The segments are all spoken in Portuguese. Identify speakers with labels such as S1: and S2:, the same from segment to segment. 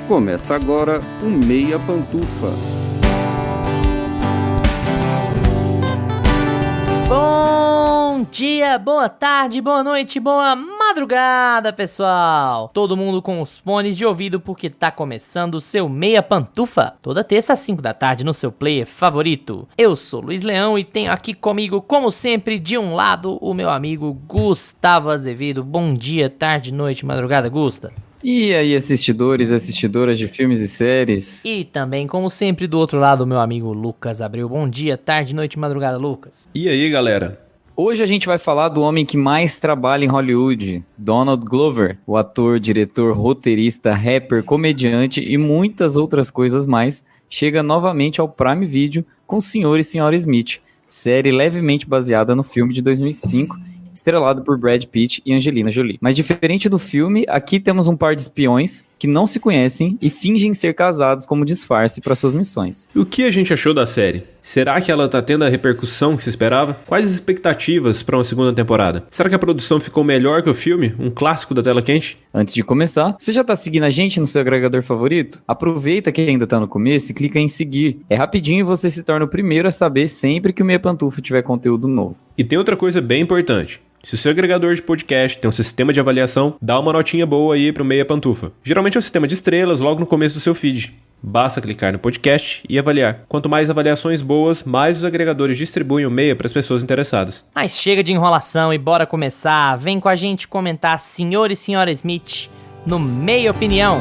S1: Começa agora o Meia Pantufa.
S2: Bom dia, boa tarde, boa noite, boa madrugada, pessoal! Todo mundo com os fones de ouvido porque tá começando o seu Meia Pantufa. Toda terça às 5 da tarde no seu player favorito. Eu sou Luiz Leão e tenho aqui comigo, como sempre, de um lado, o meu amigo Gustavo Azevedo. Bom dia, tarde, noite, madrugada, Gusta.
S3: E aí, assistidores e assistidoras de filmes e séries?
S2: E também, como sempre, do outro lado, o meu amigo Lucas Abreu. Bom dia, tarde, noite, madrugada, Lucas.
S4: E aí, galera?
S3: Hoje a gente vai falar do homem que mais trabalha em Hollywood, Donald Glover, o ator, diretor, roteirista, rapper, comediante e muitas outras coisas mais, chega novamente ao Prime Video com Sr. e Sra. Smith, série levemente baseada no filme de 2005, estrelado por Brad Pitt e Angelina Jolie. Mas diferente do filme, aqui temos um par de espiões que não se conhecem e fingem ser casados como disfarce para suas missões.
S4: E o que a gente achou da série? Será que ela tá tendo a repercussão que se esperava? Quais as expectativas para uma segunda temporada? Será que a produção ficou melhor que o filme? Um clássico da tela quente?
S3: Antes de começar, você já tá seguindo a gente no seu agregador favorito? Aproveita que ainda tá no começo e clica em seguir. É rapidinho e você se torna o primeiro a saber sempre que o Meia Pantufa tiver conteúdo novo.
S4: E tem outra coisa bem importante. Se o seu agregador de podcast tem um sistema de avaliação, dá uma notinha boa aí pro Meia Pantufa. Geralmente é um sistema de estrelas logo no começo do seu feed. Basta clicar no podcast e avaliar. Quanto mais avaliações boas, mais os agregadores distribuem o Meia para as pessoas interessadas.
S2: Mas chega de enrolação e bora começar. Vem com a gente comentar Sr. e Sra. Smith no Meia Opinião.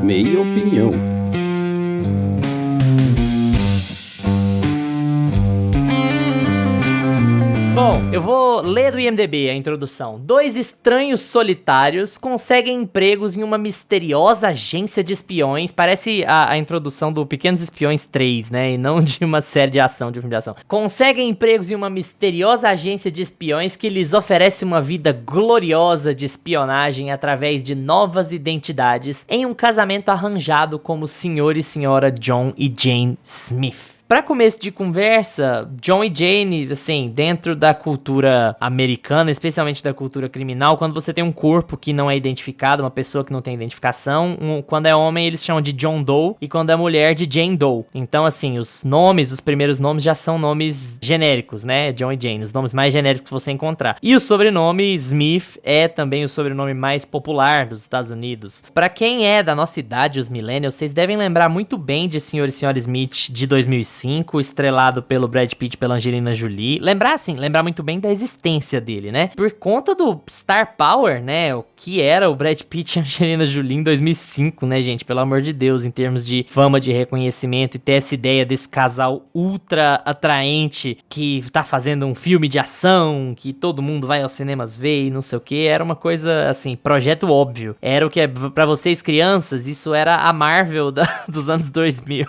S1: Meia Opinião.
S2: Bom, eu vou ler do IMDb a introdução. 2 estranhos solitários conseguem empregos em uma misteriosa agência de espiões. Parece a introdução do Pequenos Espiões 3, né? E não de uma série de ação, de um filme de ação. Conseguem empregos em uma misteriosa agência de espiões que lhes oferece uma vida gloriosa de espionagem através de novas identidades em um casamento arranjado como Sr. e Sra. John e Jane Smith. Pra começo de conversa, John e Jane, assim, dentro da cultura americana, especialmente da cultura criminal, quando você tem um corpo que não é identificado, uma pessoa que não tem identificação, quando é homem eles chamam de John Doe e quando é mulher de Jane Doe. Então, assim, os primeiros nomes já são nomes genéricos, né? John e Jane, os nomes mais genéricos que você encontrar. E o sobrenome Smith é também o sobrenome mais popular dos Estados Unidos. Pra quem é da nossa idade, os millennials, vocês devem lembrar muito bem de Sr. e Sra. Smith de 2005, estrelado pelo Brad Pitt e pela Angelina Jolie. Lembrar muito bem da existência dele, né? Por conta do Star Power, né? O que era o Brad Pitt e a Angelina Jolie em 2005, né, gente? Pelo amor de Deus, em termos de fama, de reconhecimento e ter essa ideia desse casal ultra atraente que tá fazendo um filme de ação, que todo mundo vai aos cinemas ver e não sei o que, era uma coisa, assim, projeto óbvio. Era o que, pra vocês crianças, isso era a Marvel dos anos 2000.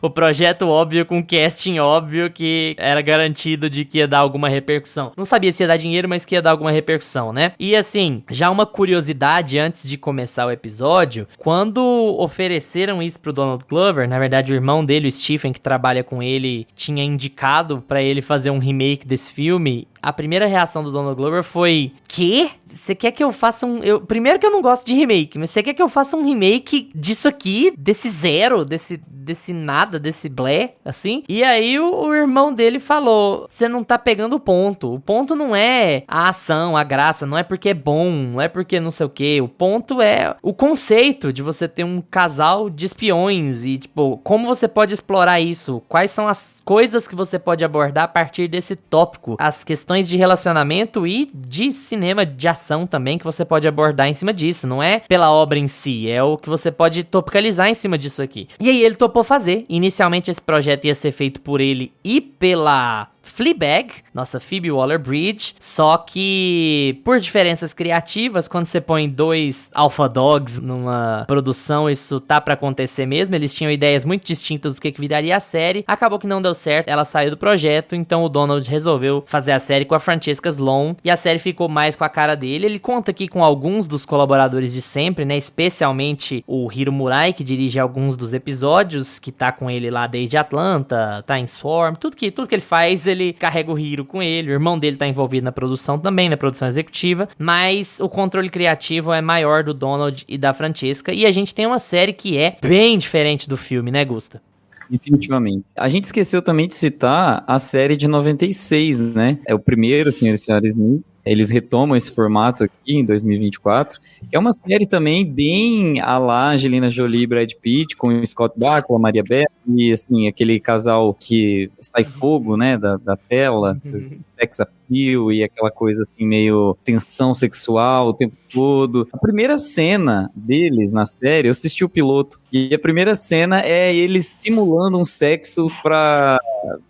S2: O projeto óbvio com casting óbvio que era garantido de que ia dar alguma repercussão. Não sabia se ia dar dinheiro, mas que ia dar alguma repercussão, né? E assim, já uma curiosidade antes de começar o episódio, quando ofereceram isso pro Donald Glover, na verdade o irmão dele, o Stephen, que trabalha com ele, tinha indicado pra ele fazer um remake desse filme. A primeira reação do Donald Glover foi: quê? Você quer que eu faça um... Primeiro que eu não gosto de remake, mas você quer que eu faça um remake disso aqui? Desse zero? Desse nada? Desse blé? Assim? E aí o irmão dele falou: você não tá pegando o ponto. O ponto não é a ação, a graça. Não é porque é bom. Não é porque não sei o quê. O ponto é o conceito de você ter um casal de espiões. E, tipo, como você pode explorar isso? Quais são as coisas que você pode abordar a partir desse tópico? As questões de relacionamento e de cinema de ação também que você pode abordar em cima disso. Não é pela obra em si, é o que você pode topicalizar em cima disso aqui. E aí ele topou fazer. Inicialmente esse projeto ia ser feito por ele e pela Fleabag, nossa Phoebe Waller-Bridge, só que por diferenças criativas, quando você põe dois alpha dogs numa produção, isso tá pra acontecer mesmo, eles tinham ideias muito distintas do que viraria a série, acabou que não deu certo, ela saiu do projeto, então o Donald resolveu fazer a série com a Francesca Sloan, e a série ficou mais com a cara dele. Ele conta aqui com alguns dos colaboradores de sempre, né, especialmente o Hiro Murai, que dirige alguns dos episódios, que tá com ele lá desde Atlanta, tá em Swarm, tudo que ele faz, ele carrega o Hiro com ele, o irmão dele tá envolvido na produção também, na produção executiva, mas o controle criativo é maior do Donald e da Francesca, e a gente tem uma série que é bem diferente do filme, né, Gusta?
S3: Definitivamente. A gente esqueceu também de citar a série de 96, né? É o primeiro Senhor e Senhora Smith. Eles retomam esse formato aqui em 2024, que é uma série também bem à la Angelina Jolie e Brad Pitt, com o Scott Bakula, a Maria Beth, e assim, aquele casal que sai fogo, né, da tela, sex appeal e aquela coisa assim, meio tensão sexual o tempo todo. A primeira cena deles na série, eu assisti o piloto, e a primeira cena é eles simulando um sexo pra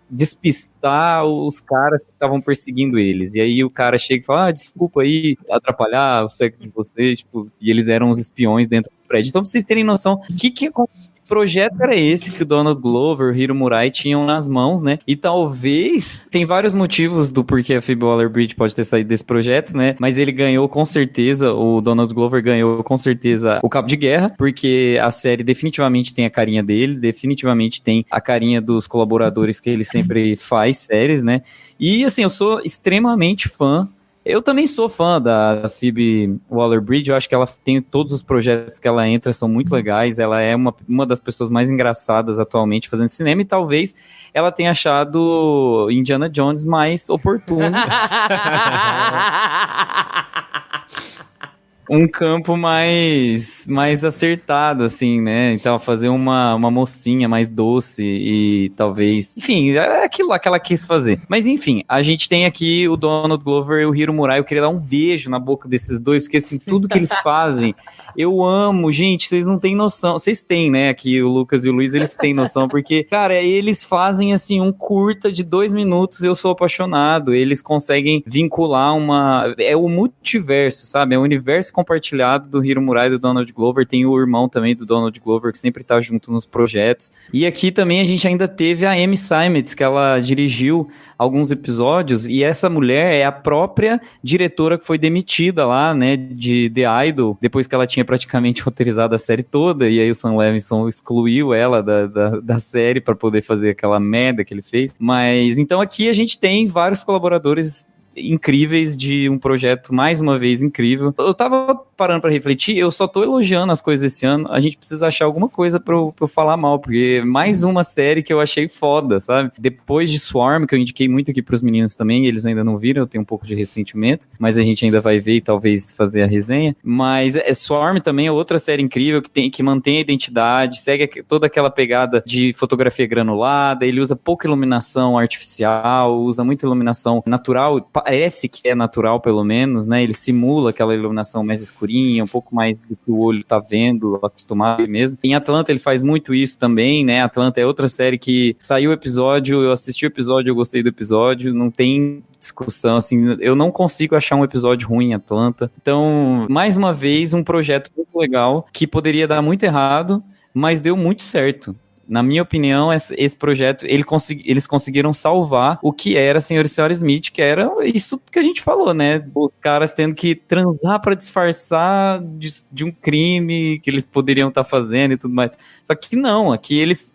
S3: despistar os caras que estavam perseguindo eles. E aí o cara chega e fala, desculpa aí atrapalhar o sexo de vocês, tipo, se eles eram os espiões dentro do prédio. Então, pra vocês terem noção, que projeto era esse que o Donald Glover, o Hiro Murai tinham nas mãos, né? E talvez, tem vários motivos do porquê a Phoebe Waller-Bridge pode ter saído desse projeto, né? Mas ele ganhou com certeza, o Donald Glover ganhou com certeza o Cabo de Guerra, porque a série definitivamente tem a carinha dele, definitivamente tem a carinha dos colaboradores que ele sempre faz séries, né? E assim, eu sou extremamente fã. Eu também sou fã da Phoebe Waller-Bridge, eu acho que ela tem todos os projetos que ela entra, são muito legais, ela é uma das pessoas mais engraçadas atualmente fazendo cinema, e talvez ela tenha achado Indiana Jones mais oportuno. Um campo mais acertado, assim, né? Então, fazer uma mocinha mais doce e talvez... Enfim, é aquilo lá que ela quis fazer. Mas, enfim, a gente tem aqui o Donald Glover e o Hiro Murai. Eu queria dar um beijo na boca desses dois, porque, assim, tudo que eles fazem, eu amo. Gente, vocês não têm noção. Vocês têm, né? Aqui, o Lucas e o Luiz, eles têm noção, porque, cara, eles fazem, assim, um curta de 2 minutos e eu sou apaixonado. Eles conseguem vincular é o multiverso, sabe? É o universo compartilhado do Hiro Murai e do Donald Glover. Tem o irmão também do Donald Glover, que sempre tá junto nos projetos. E aqui também a gente ainda teve a Amy Seimetz, que ela dirigiu alguns episódios, e essa mulher é a própria diretora que foi demitida lá, né, de The Idol, depois que ela tinha praticamente roteirizado a série toda, e aí o Sam Levinson excluiu ela da série para poder fazer aquela merda que ele fez. Mas, então aqui a gente tem vários colaboradores incríveis de um projeto, mais uma vez, incrível. Eu tava parando pra refletir, eu só tô elogiando as coisas esse ano, a gente precisa achar alguma coisa pra eu falar mal, porque mais uma série que eu achei foda, sabe? Depois de Swarm, que eu indiquei muito aqui pros meninos também, e eles ainda não viram, eu tenho um pouco de ressentimento, mas a gente ainda vai ver e talvez fazer a resenha. Mas Swarm também é outra série incrível, que mantém a identidade, segue toda aquela pegada de fotografia granulada, ele usa pouca iluminação artificial, usa muita iluminação natural, parece que é natural pelo menos, né? Ele simula aquela iluminação mais escurinha, um pouco mais do que o olho tá vendo, acostumado mesmo. Em Atlanta ele faz muito isso também, né? Atlanta é outra série que saiu o episódio, eu assisti o episódio, eu gostei do episódio, não tem discussão, assim, eu não consigo achar um episódio ruim em Atlanta. Então, mais uma vez, um projeto muito legal, que poderia dar muito errado, mas deu muito certo. Na minha opinião, esse projeto, eles conseguiram salvar o que era Senhor e Senhora Smith, que era isso que a gente falou, né? Os caras tendo que transar pra disfarçar de um crime que eles poderiam estar fazendo e tudo mais. Só que não, aqui eles...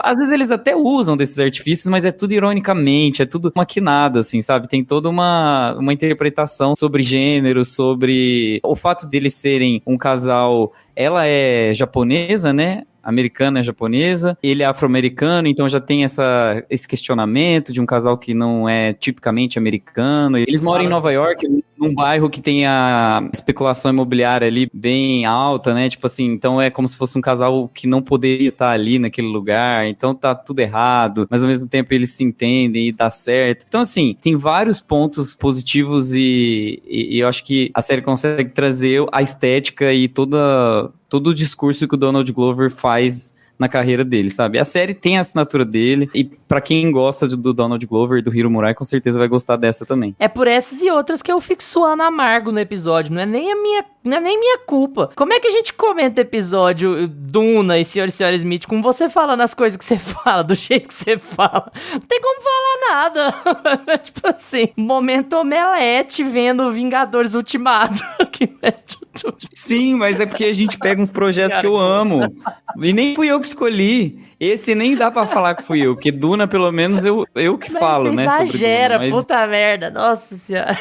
S3: Às vezes eles até usam desses artifícios, mas é tudo ironicamente, é tudo maquinado, assim, sabe? Tem toda uma interpretação sobre gênero, sobre o fato deles serem um casal... Ela é japonesa, né? Americana, japonesa, ele é afro-americano, então já tem esse questionamento de um casal que não é tipicamente americano. Eles moram em Nova York, num bairro que tem a especulação imobiliária ali bem alta, né? Tipo assim, então é como se fosse um casal que não poderia estar ali naquele lugar, então tá tudo errado, mas ao mesmo tempo eles se entendem e dá certo. Então assim, tem vários pontos positivos e eu acho que a série consegue trazer a estética e todo o discurso que o Donald Glover faz na carreira dele, sabe? A série tem a assinatura dele, e pra quem gosta do Donald Glover e do Hiro Murai, com certeza vai gostar dessa também.
S2: É por essas e outras que eu fico suando amargo no episódio, não é nem minha culpa. Como é que a gente comenta episódio Duna e Sr. e Sra. Smith com você falando as coisas que você fala, do jeito que você fala? Não tem como falar nada. Tipo assim, momento omelete vendo Vingadores Ultimato.
S3: Sim, mas é porque a gente pega uns projetos que eu amo. E nem fui eu que escolhi. Esse nem dá pra falar que fui eu, porque Duna, pelo menos, eu que
S2: mas
S3: falo,
S2: você
S3: né?
S2: Exagera,
S3: sobre Duna, mas...
S2: puta merda. Nossa senhora.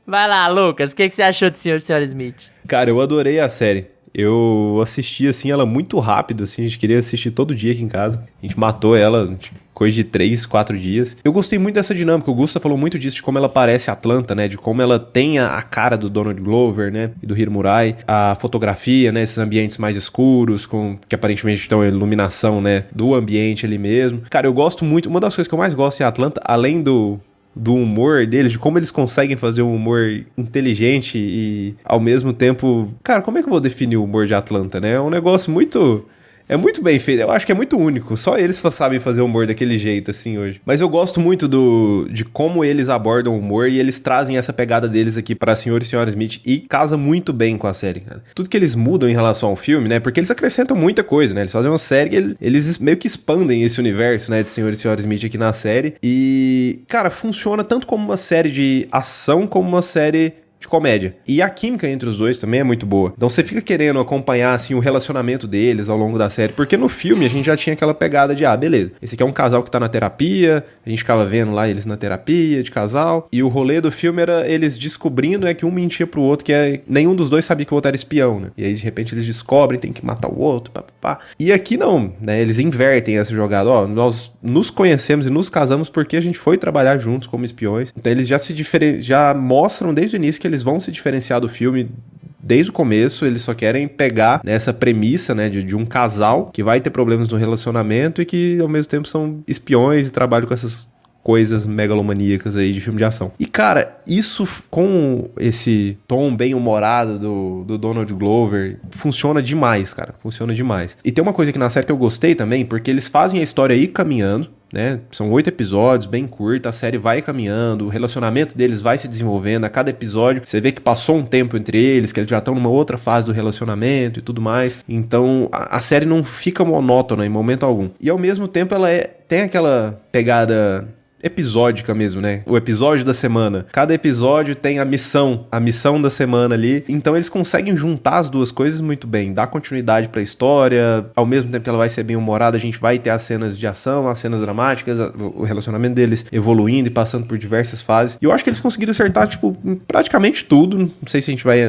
S2: Vai lá, Lucas, o que você achou de Sr. e Sra. Smith?
S4: Cara, eu adorei a série. Eu assisti, assim, ela muito rápido, assim, a gente queria assistir todo dia aqui em casa. A gente matou ela, coisa de 3, 4 dias. Eu gostei muito dessa dinâmica, o Gusta falou muito disso, de como ela parece Atlanta, né, de como ela tem a cara do Donald Glover, né, e do Hiro Murai. A fotografia, né, esses ambientes mais escuros, que aparentemente dão a iluminação, né, do ambiente ali mesmo. Cara, eu gosto muito, uma das coisas que eu mais gosto em Atlanta, além do humor deles, de como eles conseguem fazer um humor inteligente e ao mesmo tempo... Cara, como é que eu vou definir o humor de Atlanta, né? É um negócio muito... É muito bem feito, eu acho que é muito único. Só eles sabem fazer humor daquele jeito, assim, hoje. Mas eu gosto muito de como eles abordam o humor e eles trazem essa pegada deles aqui pra Sr. e Sra. Smith e casa muito bem com a série, cara. Tudo que eles mudam em relação ao filme, né? Porque eles acrescentam muita coisa, né? Eles fazem uma série, eles meio que expandem esse universo, né? De Sr. e Sra. Smith aqui na série. E, cara, funciona tanto como uma série de ação como uma série de comédia. E a química entre os dois também é muito boa. Então você fica querendo acompanhar, assim, o relacionamento deles ao longo da série, porque no filme a gente já tinha aquela pegada de, beleza, esse aqui é um casal que tá na terapia, a gente ficava vendo lá eles na terapia de casal, e o rolê do filme era eles descobrindo, né, que um mentia pro outro, nenhum dos dois sabia que o outro era espião, né? E aí, de repente, eles descobrem, tem que matar o outro, papapá. E aqui não, né, eles invertem essa jogada, nós nos conhecemos e nos casamos porque a gente foi trabalhar juntos como espiões. Então eles já mostram desde o início que eles vão se diferenciar do filme desde o começo. Eles só querem pegar, né, essa premissa, né, de um casal que vai ter problemas no relacionamento e que ao mesmo tempo são espiões e trabalham com essas coisas megalomaníacas aí de filme de ação. E, cara, isso com esse tom bem humorado do Donald Glover, funciona demais, cara. Funciona demais. E tem uma coisa aqui na série que eu gostei também, porque eles fazem a história ir caminhando, né? São 8 episódios, bem curta, a série vai caminhando, o relacionamento deles vai se desenvolvendo, a cada episódio você vê que passou um tempo entre eles, que eles já estão numa outra fase do relacionamento e tudo mais. Então a série não fica monótona em momento algum. E ao mesmo tempo ela tem aquela pegada episódica mesmo, né? O episódio da semana. Cada episódio tem a missão da semana ali. Então eles conseguem juntar as duas coisas muito bem. Dar continuidade pra história. Ao mesmo tempo que ela vai ser bem humorada, a gente vai ter as cenas de ação, as cenas dramáticas, o relacionamento deles evoluindo e passando por diversas fases. E eu acho que eles conseguiram acertar, tipo, praticamente tudo. Não sei se a gente vai,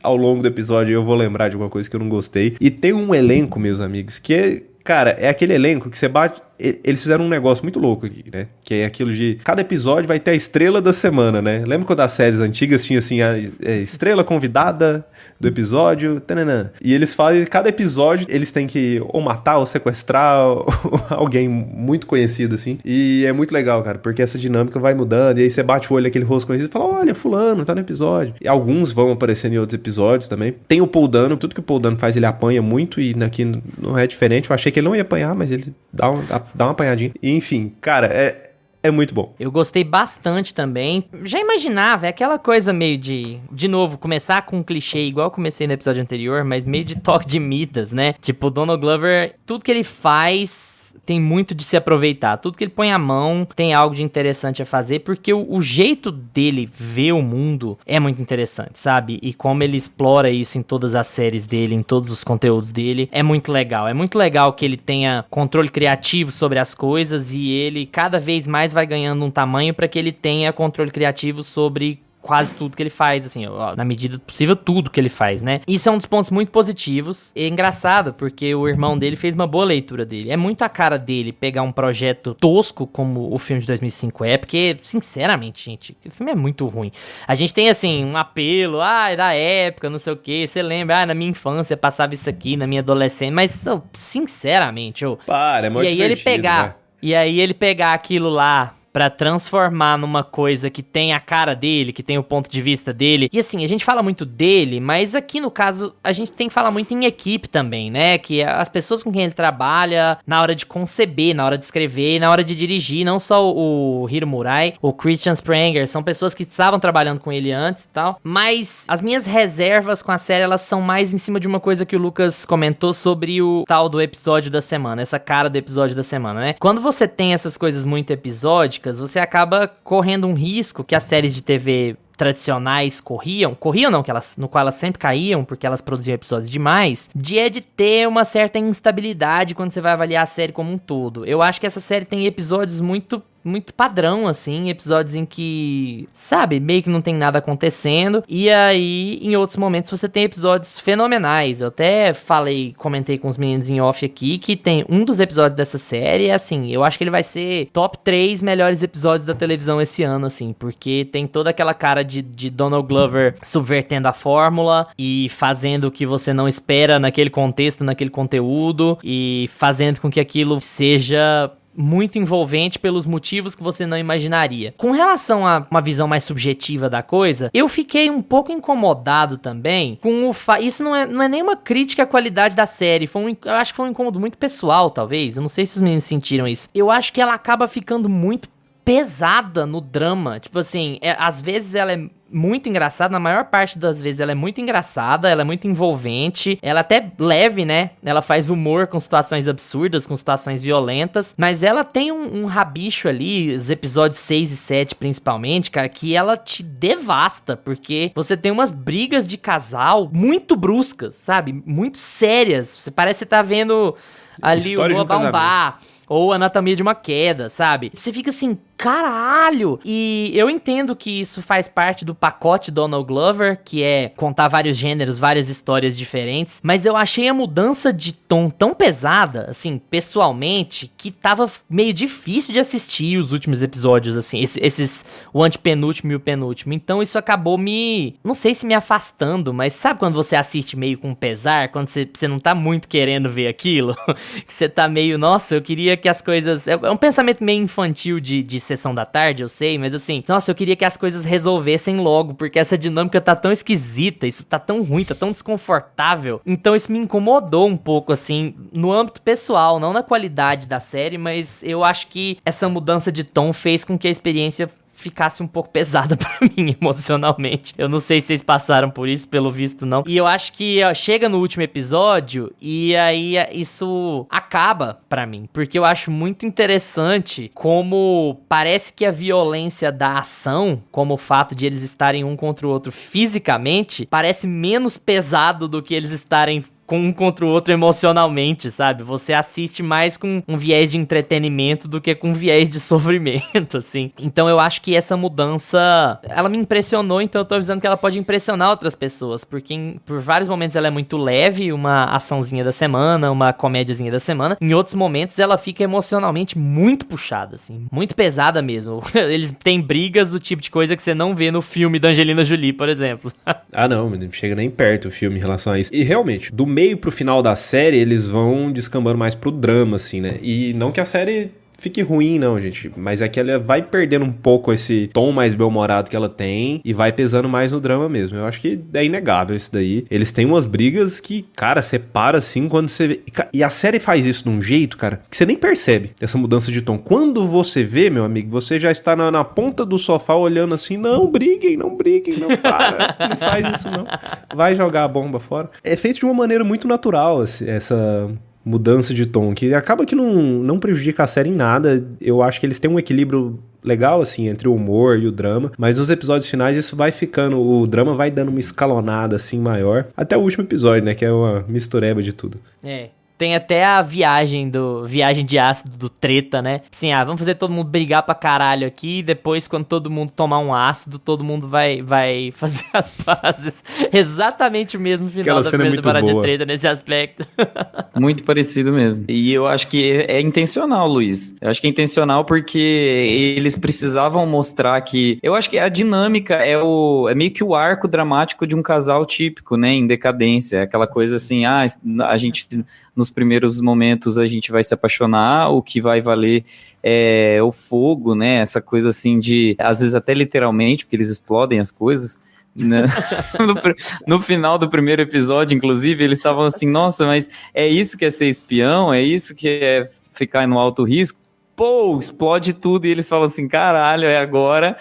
S4: ao longo do episódio, eu vou lembrar de alguma coisa que eu não gostei. E tem um elenco, meus amigos, que é... Cara, é aquele elenco que você bate... Eles fizeram um negócio muito louco aqui, né? Que é aquilo de... Cada episódio vai ter a estrela da semana, né? Lembra quando as séries antigas tinha, assim, a estrela convidada do episódio? Tananã. E eles fazem... Cada episódio, eles têm que ou matar ou sequestrar alguém muito conhecido, assim. E é muito legal, cara. Porque essa dinâmica vai mudando. E aí você bate o olho naquele rosto conhecido e fala... Olha, fulano, tá no episódio. E alguns vão aparecendo em outros episódios também. Tem o Paul Dano. Tudo que o Paul Dano faz, ele apanha muito. E aqui não é diferente. Eu achei que ele não ia apanhar, mas ele dá uma apanhadinha. E, enfim, cara, é muito bom.
S2: Eu gostei bastante também. Já imaginava, é aquela coisa meio de novo, começar com um clichê, igual eu comecei no episódio anterior, mas meio de toque de Midas, né? Tipo, o Donald Glover, tudo que ele faz tem muito de se aproveitar. Tudo que ele põe a mão tem algo de interessante a fazer, porque o jeito dele ver o mundo é muito interessante, sabe? E como ele explora isso em todas as séries dele, em todos os conteúdos dele, é muito legal. É muito legal que ele tenha controle criativo sobre as coisas e ele cada vez mais vai ganhando um tamanho para que ele tenha controle criativo sobre quase tudo que ele faz, assim, ó, na medida do possível, tudo que ele faz, né? Isso é um dos pontos muito positivos. É engraçado, porque o irmão dele fez uma boa leitura dele. É muito a cara dele pegar um projeto tosco, como o filme de 2005 é, porque, sinceramente, gente, o filme é muito ruim. A gente tem, assim, um apelo, da época, não sei o que, você lembra, na minha infância passava isso aqui, na minha adolescência, mas, sinceramente,
S4: Para, é muito divertido,
S2: E aí ele pegar aquilo lá pra transformar numa coisa que tem a cara dele, que tem o ponto de vista dele. E assim, a gente fala muito dele, mas aqui no caso, a gente tem que falar muito em equipe também, né? Que as pessoas com quem ele trabalha, na hora de conceber, na hora de escrever, na hora de dirigir, não só o Hiro Murai, o Christian Sprenger, são pessoas que estavam trabalhando com ele antes e tal. Mas as minhas reservas com a série, elas são mais em cima de uma coisa que o Lucas comentou sobre o tal do episódio da semana, essa cara do episódio da semana, né? Quando você tem essas coisas muito episódicas, você acaba correndo um risco que as séries de TV tradicionais corriam não, no qual elas sempre caíam, porque elas produziam episódios demais, de ter uma certa instabilidade quando você vai avaliar a série como um todo. Eu acho que essa série tem episódios muito padrão, assim, episódios em que, sabe, meio que não tem nada acontecendo, e aí, em outros momentos, você tem episódios fenomenais. Eu até comentei com os meninos em off aqui, que tem um dos episódios dessa série, assim, eu acho que ele vai ser top 3 melhores episódios da televisão esse ano, assim, porque tem toda aquela cara de Donald Glover subvertendo a fórmula e fazendo o que você não espera naquele contexto, naquele conteúdo, e fazendo com que aquilo seja muito envolvente pelos motivos que você não imaginaria. Com relação a uma visão mais subjetiva da coisa, eu fiquei um pouco incomodado também com isso não é nenhuma crítica à qualidade da série, eu acho que foi um incômodo muito pessoal, talvez, eu não sei se os meninos sentiram isso. Eu acho que ela acaba ficando muito pesada no drama, tipo assim, às vezes ela é muito engraçada, na maior parte das vezes ela é muito engraçada, ela é muito envolvente, ela é até leve, né? Ela faz humor com situações absurdas, com situações violentas, mas ela tem um rabicho ali, os episódios 6 e 7 principalmente, cara, que ela te devasta, porque você tem umas brigas de casal muito bruscas, sabe? Muito sérias, parece que você tá vendo ali o Noah Baumbach, ou Anatomia de uma Queda, sabe? Você fica assim, caralho! E eu entendo que isso faz parte do pacote Donald Glover, que é contar vários gêneros, várias histórias diferentes, mas eu achei a mudança de tom tão pesada, assim, pessoalmente, que tava meio difícil de assistir os últimos episódios, assim, o antepenúltimo e o penúltimo. Então isso acabou não sei se me afastando, mas sabe quando você assiste meio com pesar, quando você não tá muito querendo ver aquilo? Que você tá meio, nossa, eu queria que as coisas... É um pensamento meio infantil de sessão da tarde, eu sei, mas assim, nossa, eu queria que as coisas resolvessem logo, porque essa dinâmica tá tão esquisita, isso tá tão ruim, tá tão desconfortável. Então isso me incomodou um pouco, assim, no âmbito pessoal, não na qualidade da série, mas eu acho que essa mudança de tom fez com que a experiência ficasse um pouco pesada pra mim, emocionalmente. Eu não sei se vocês passaram por isso, pelo visto não. E eu acho que chega no último episódio e aí isso acaba pra mim, porque eu acho muito interessante como parece que a violência da ação, como o fato de eles estarem um contra o outro fisicamente, parece menos pesado do que eles estarem com um contra o outro emocionalmente, sabe? Você assiste mais com um viés de entretenimento do que com um viés de sofrimento, assim. Então eu acho que essa mudança, ela me impressionou, então eu tô avisando que ela pode impressionar outras pessoas, porque por vários momentos ela é muito leve, uma açãozinha da semana, uma comédiazinha da semana. Em outros momentos ela fica emocionalmente muito puxada, assim, muito pesada mesmo. Eles têm brigas do tipo de coisa que você não vê no filme da Angelina Jolie, por exemplo.
S4: Ah, não chega nem perto o filme em relação a isso. E realmente, do meio pro final da série, eles vão descambando mais pro drama, assim, né? E não que a série fique ruim, não, gente. Mas é que ela vai perdendo um pouco esse tom mais bem-humorado que ela tem e vai pesando mais no drama mesmo. Eu acho que é inegável isso daí. Eles têm umas brigas que, cara, você para assim quando você vê... E a série faz isso de um jeito, cara, que você nem percebe essa mudança de tom. Quando você vê, meu amigo, você já está na ponta do sofá olhando assim, não briguem, não para. Não faz isso, não. Vai jogar a bomba fora. É feito de uma maneira muito natural, essa mudança de tom, que acaba que não prejudica a série em nada. Eu acho que eles têm um equilíbrio legal, assim, entre o humor e o drama, mas nos episódios finais isso vai ficando, o drama vai dando uma escalonada, assim, maior, até o último episódio, né, que é uma mistureba de tudo.
S2: É. Tem até a viagem de ácido do Treta, né? Assim, vamos fazer todo mundo brigar pra caralho aqui, e depois, quando todo mundo tomar um ácido, todo mundo vai fazer as pazes. Exatamente o mesmo final da primeira temporada de Treta nesse aspecto.
S3: Muito parecido mesmo. E eu acho que é intencional, Luiz. Eu acho que é intencional porque eles precisavam mostrar que... Eu acho que a dinâmica é meio que o arco dramático de um casal típico, né? Em decadência. É aquela coisa assim, a gente... nos primeiros momentos a gente vai se apaixonar, o que vai valer é o fogo, né? Essa coisa assim de, às vezes até literalmente, porque eles explodem as coisas, né? No final do primeiro episódio, inclusive, eles estavam assim, nossa, mas é isso que é ser espião? É isso que é ficar no alto risco? Pô, explode tudo e eles falam assim, caralho, é agora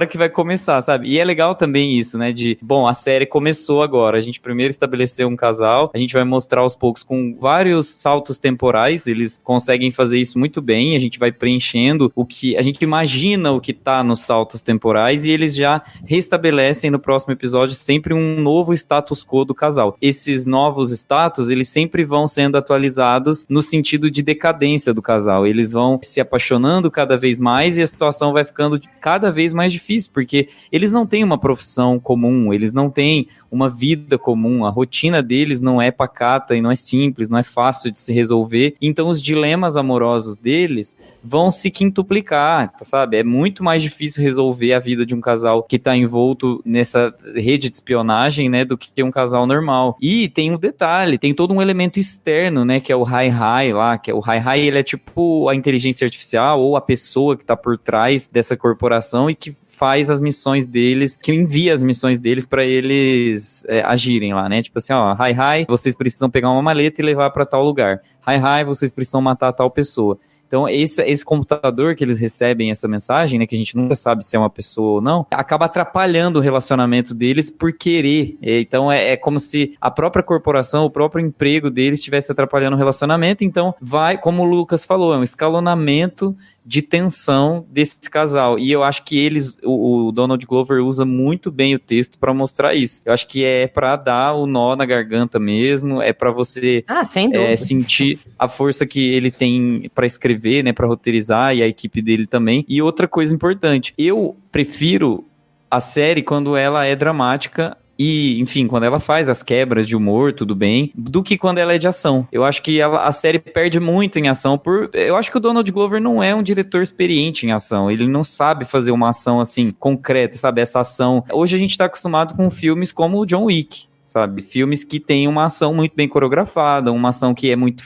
S3: que vai começar, sabe? E é legal também isso, né, bom, a série começou agora, a gente primeiro estabeleceu um casal, a gente vai mostrar aos poucos com vários saltos temporais, eles conseguem fazer isso muito bem, a gente vai preenchendo a gente imagina o que tá nos saltos temporais e eles já restabelecem no próximo episódio sempre um novo status quo do casal. Esses novos status, eles sempre vão sendo atualizados no sentido de decadência do casal, eles vão se apaixonando cada vez mais e a situação vai ficando cada vez mais difícil, porque eles não têm uma profissão comum, eles não têm uma vida comum, a rotina deles não é pacata e não é simples, não é fácil de se resolver, então os dilemas amorosos deles vão se quintuplicar, sabe? É muito mais difícil resolver a vida de um casal que está envolto nessa rede de espionagem, né, do que um casal normal. E tem um detalhe, tem todo um elemento externo, né, que é o Hi-Hi lá, que é o Hi-Hi, ele é tipo a inteligência artificial ou a pessoa que está por trás dessa corporação e que faz as missões deles, que envia as missões deles para eles agirem lá, né? Tipo assim, ó, Hi-Hi, vocês precisam pegar uma maleta e levar para tal lugar. Hi-Hi, vocês precisam matar tal pessoa. Então, esse computador que eles recebem essa mensagem, né, que a gente nunca sabe se é uma pessoa ou não, acaba atrapalhando o relacionamento deles por querer. Então, é como se a própria corporação, o próprio emprego deles estivesse atrapalhando o relacionamento. Então, vai, como o Lucas falou, é um escalonamento de tensão desse casal. E eu acho que o Donald Glover usa muito bem o texto para mostrar isso. Eu acho que é para dar o nó na garganta mesmo, é para você
S2: sem dúvida.
S3: Sentir a força que ele tem para escrever, né, para roteirizar, e a equipe dele também. E outra coisa importante, eu prefiro a série quando ela é dramática e, enfim, quando ela faz as quebras de humor, tudo bem, do que quando ela é de ação. Eu acho que a série perde muito em ação. Eu acho que o Donald Glover não é um diretor experiente em ação. Ele não sabe fazer uma ação, assim, concreta, sabe? Essa ação... Hoje a gente tá acostumado com filmes como o John Wick, sabe? Filmes que têm uma ação muito bem coreografada, uma ação que é muito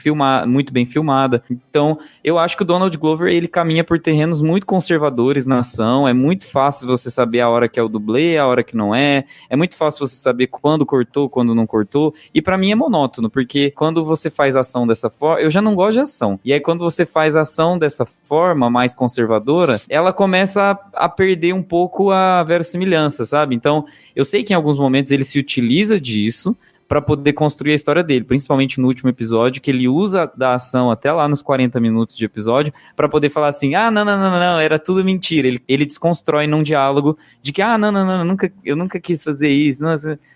S3: bem filmada. Então, eu acho que o Donald Glover, ele caminha por terrenos muito conservadores na ação, é muito fácil você saber a hora que é o dublê, a hora que não é muito fácil você saber quando cortou, quando não cortou, e pra mim é monótono, porque quando você faz ação dessa forma, eu já não gosto de ação, e aí quando você faz ação dessa forma, mais conservadora, ela começa a perder um pouco a verossimilhança, sabe? Então, eu sei que em alguns momentos ele se utiliza disso para poder construir a história dele, principalmente no último episódio, que ele usa da ação até lá nos 40 minutos de episódio para poder falar assim, não, era tudo mentira. Ele desconstrói num diálogo de que, não, eu nunca quis fazer isso,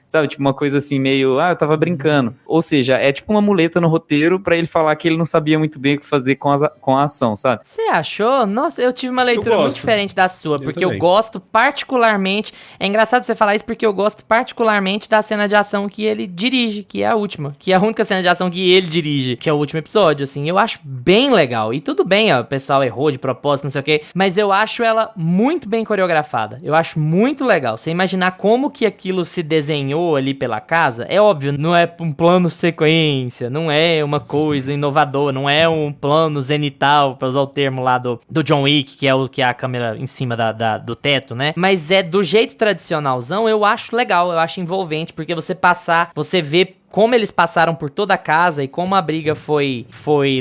S3: sabe, tipo uma coisa assim meio, eu tava brincando. Ou seja, é tipo uma muleta no roteiro para ele falar que ele não sabia muito bem o que fazer com a ação, sabe?
S2: Você achou? Nossa, eu tive uma leitura muito diferente da sua, porque eu gosto particularmente, é engraçado você falar isso porque eu gosto particularmente da cena de ação que ele dirige, que é a última, que é a única cena de ação que ele dirige, que é o último episódio, assim, eu acho bem legal, e tudo bem, ó, o pessoal errou de propósito, não sei o que, mas eu acho ela muito bem coreografada, eu acho muito legal, você imaginar como que aquilo se desenhou ali pela casa, é óbvio, não é um plano sequência, não é uma coisa inovadora, não é um plano zenital, pra usar o termo lá do John Wick, que é o que é a câmera em cima do teto, né, mas é do jeito tradicionalzão, eu acho legal, eu acho envolvente, porque você vê como eles passaram por toda a casa e como a briga foi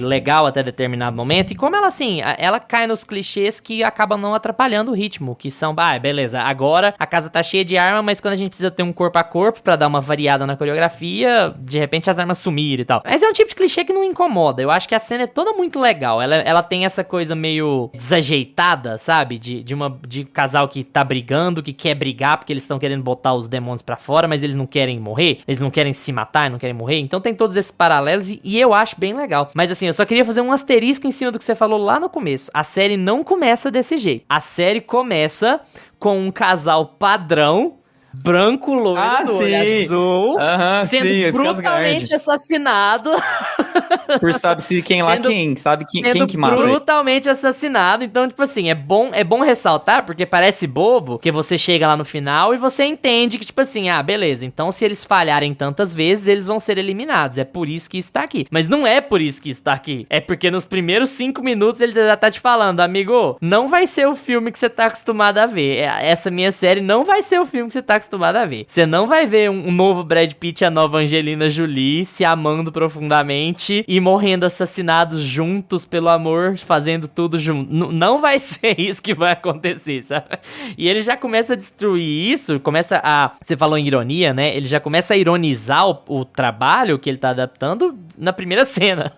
S2: legal até determinado momento, e como ela, assim, ela cai nos clichês que acabam não atrapalhando o ritmo, que são, beleza, agora a casa tá cheia de arma, mas quando a gente precisa ter um corpo a corpo pra dar uma variada na coreografia, de repente as armas sumiram e tal. Mas é um tipo de clichê que não incomoda, eu acho que a cena é toda muito legal, ela tem essa coisa meio desajeitada, sabe, de casal que tá brigando, que quer brigar porque eles estão querendo botar os demônios pra fora, mas eles não querem morrer, eles não querem se matar, não querem morrer, então tem todos esses paralelos e eu acho bem legal, mas assim, eu só queria fazer um asterisco em cima do que você falou lá no começo, a série não começa desse jeito, a série começa com um casal padrão, branco, loiro, do olho azul, sendo
S3: sim,
S2: brutalmente assassinado.
S3: Por sabe-se quem lá quem, sabe quem que mata.
S2: Brutalmente assassinado. Então, tipo assim, é bom ressaltar, porque parece bobo, que você chega lá no final e você entende que, tipo assim, beleza, então se eles falharem tantas vezes, eles vão ser eliminados. É por isso que isso tá aqui. Mas não é por isso que isso tá aqui. É porque nos primeiros 5 minutos ele já tá te falando, amigo, não vai ser o filme que você tá acostumado a ver. Essa minha série não vai ser o filme que você tá acostumado a ver. Você não vai ver um novo Brad Pitt e a nova Angelina Jolie se amando profundamente e morrendo assassinados juntos pelo amor, fazendo tudo junto. Não vai ser isso que vai acontecer, sabe? E ele já começa a destruir isso, você falou em ironia, né? Ele já começa a ironizar o trabalho que ele tá adaptando na primeira cena.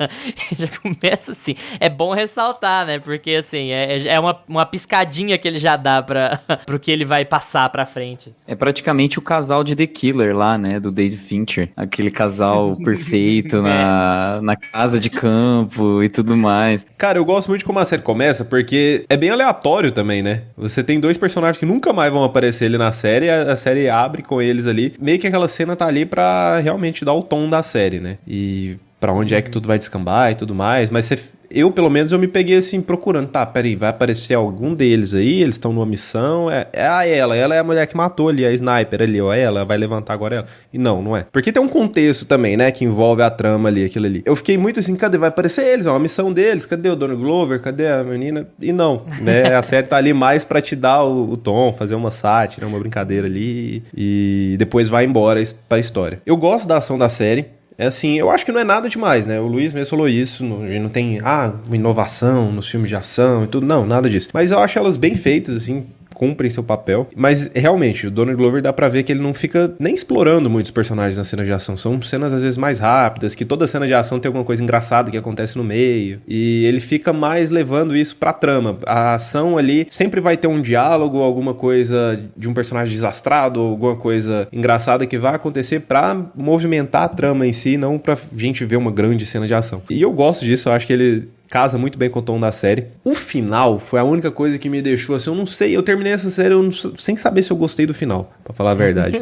S2: Já começa assim. É bom ressaltar, né? Porque, assim, é uma piscadinha que ele já dá pro que ele vai passar pra frente.
S3: É praticamente o casal de The Killer lá, né? Do David Fincher. Aquele casal perfeito na casa de campo e tudo mais.
S4: Cara, eu gosto muito de como a série começa, porque é bem aleatório também, né? Você tem 2 personagens que nunca mais vão aparecer ali na série, a série abre com eles ali. Meio que aquela cena tá ali pra realmente dar o tom da série, né? E pra onde é que tudo vai descambar e tudo mais, mas eu, pelo menos, eu me peguei assim, procurando, peraí, vai aparecer algum deles aí, eles estão numa missão, ela é a mulher que matou ali, a sniper ali, ó, ela vai levantar agora ela, e não é, porque tem um contexto também, né, que envolve a trama ali, aquilo ali, eu fiquei muito assim, cadê, vai aparecer eles, é uma missão deles, cadê o Donald Glover, cadê a menina, e não, né, a série tá ali mais pra te dar o tom, fazer uma sátira, uma brincadeira ali, e depois vai embora pra história. Eu gosto da ação da série. É assim, eu acho que não é nada demais, né? O Luiz mesmo falou isso, não tem, uma inovação nos filmes de ação e tudo, não, nada disso. Mas eu acho elas bem feitas, assim, cumprem seu papel. Mas, realmente, o Donald Glover dá pra ver que ele não fica nem explorando muitos personagens nas cenas de ação. São cenas, às vezes, mais rápidas, que toda cena de ação tem alguma coisa engraçada que acontece no meio. E ele fica mais levando isso pra trama. A ação ali sempre vai ter um diálogo, alguma coisa de um personagem desastrado, alguma coisa engraçada que vai acontecer pra movimentar a trama em si, não pra gente ver uma grande cena de ação. E eu gosto disso, eu acho que ele casa muito bem com o tom da série. O final foi a única coisa que me deixou assim, eu não sei, eu terminei essa série sem saber se eu gostei do final, pra falar a verdade.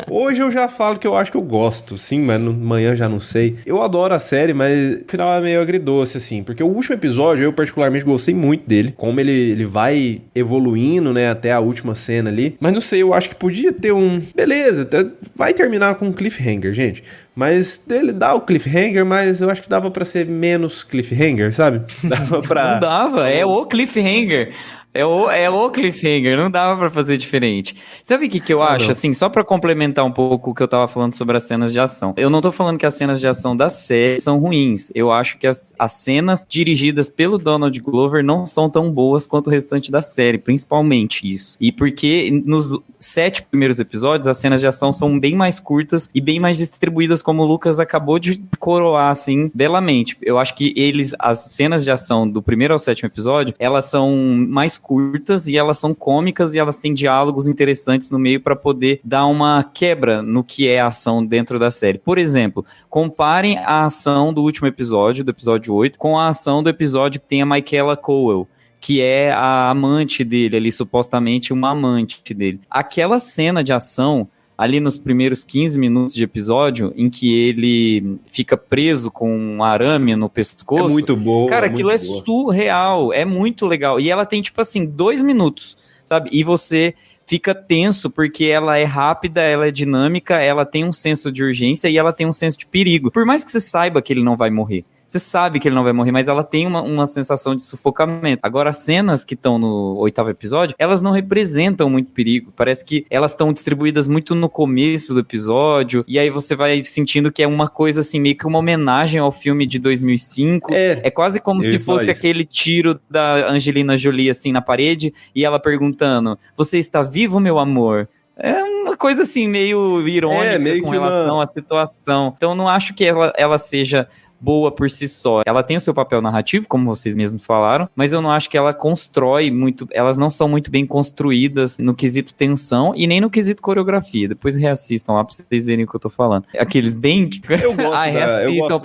S4: Hoje eu já falo que eu acho que eu gosto, sim, mas amanhã já não sei. Eu adoro a série, mas o final é meio agridoce, assim, porque o último episódio eu particularmente gostei muito dele, como ele vai evoluindo, né, até a última cena ali, mas não sei, eu acho que podia ter beleza, vai terminar com um cliffhanger, gente. Mas ele dá o cliffhanger, mas eu acho que dava pra ser menos cliffhanger, sabe? Dava pra...
S3: Não dava, é o cliffhanger. É o cliffhanger, não dava pra fazer diferente. Sabe o que eu acho? Assim, só pra complementar um pouco o que eu tava falando sobre as cenas de ação. Eu não tô falando que as cenas de ação da série são ruins. Eu acho que as cenas dirigidas pelo Donald Glover não são tão boas quanto o restante da série, principalmente isso. E porque nos 7 primeiros episódios, as cenas de ação são bem mais curtas e bem mais distribuídas, como o Lucas acabou de coroar, assim, belamente. Eu acho que as cenas de ação do primeiro ao 7º episódio, elas são mais curtas e elas são cômicas e elas têm diálogos interessantes no meio para poder dar uma quebra no que é a ação dentro da série. Por exemplo, comparem a ação do último episódio, do episódio 8, com a ação do episódio que tem a Michaela Coel, que é a amante dele ali, supostamente uma amante dele. Aquela cena de ação ali nos primeiros 15 minutos de episódio, em que ele fica preso com um arame no pescoço.
S4: É muito boa.
S3: Cara, aquilo é surreal, é muito legal. E ela tem, tipo assim, 2 minutos, sabe? E você fica tenso, porque ela é rápida, ela é dinâmica, ela tem um senso de urgência e ela tem um senso de perigo. Por mais que você saiba que ele não vai morrer. Você sabe que ele não vai morrer, mas ela tem uma sensação de sufocamento. Agora, as cenas que estão no 8º episódio, elas não representam muito perigo. Parece que elas estão distribuídas muito no começo do episódio, e aí você vai sentindo que é uma coisa assim, meio que uma homenagem ao filme de 2005. É quase como se fosse aquele tiro da Angelina Jolie, assim, na parede, e ela perguntando, você está vivo, meu amor? É uma coisa assim, meio irônica meio com relação à situação. Então, eu não acho que ela seja boa por si só. Ela tem o seu papel narrativo, como vocês mesmos falaram, mas eu não acho que ela constrói muito, elas não são muito bem construídas no quesito tensão e nem no quesito coreografia. Depois reassistam lá pra vocês verem o que eu tô falando. Aqueles bem...
S4: Eu gosto
S3: reassistam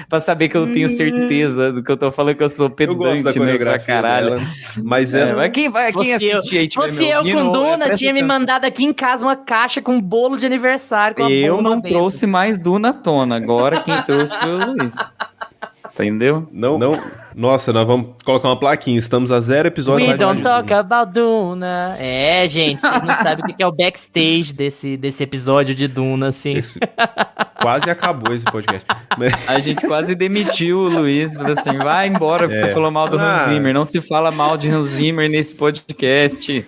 S3: pra saber que eu tenho certeza do que eu tô falando, que eu sou
S4: eu gosto da
S3: pedante, né, pra caralho.
S4: dela, mas ela...
S3: Mas quem assistir aí tiver
S2: Fosse eu com Duna, tinha me mandado aqui em casa uma caixa com um bolo de aniversário com a
S3: Eu
S2: bomba
S3: não
S2: dentro.
S3: trouxe mais Duna à tona. Agora quem trouxe foi o Luiz. Entendeu?
S4: Não. Nossa, nós vamos colocar uma plaquinha. Estamos a 0 episódios.
S2: We don't talk about Duna. É, gente, vocês não sabem o que é o backstage desse episódio de Duna, assim.
S4: Quase acabou esse podcast.
S3: A gente quase demitiu o Luiz. Falou assim, vai embora porque você falou mal do Hans Zimmer. Não se fala mal de Hans Zimmer nesse podcast.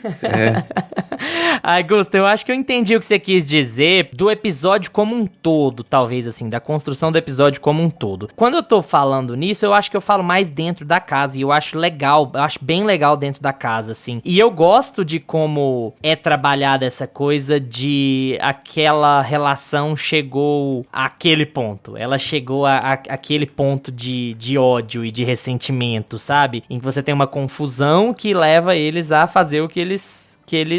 S2: Ai, Gusto, eu acho que eu entendi o que você quis dizer do episódio como um todo, talvez, assim, da construção do episódio como um todo. Quando eu tô falando nisso, eu acho que eu falo mais dentro da casa, e eu acho legal, eu acho bem legal dentro da casa, assim. E eu gosto de como é trabalhada essa coisa de aquela relação chegou àquele ponto. Ela chegou àquele ponto de ódio e de ressentimento, sabe? Em que você tem uma confusão que leva eles a fazer o que eles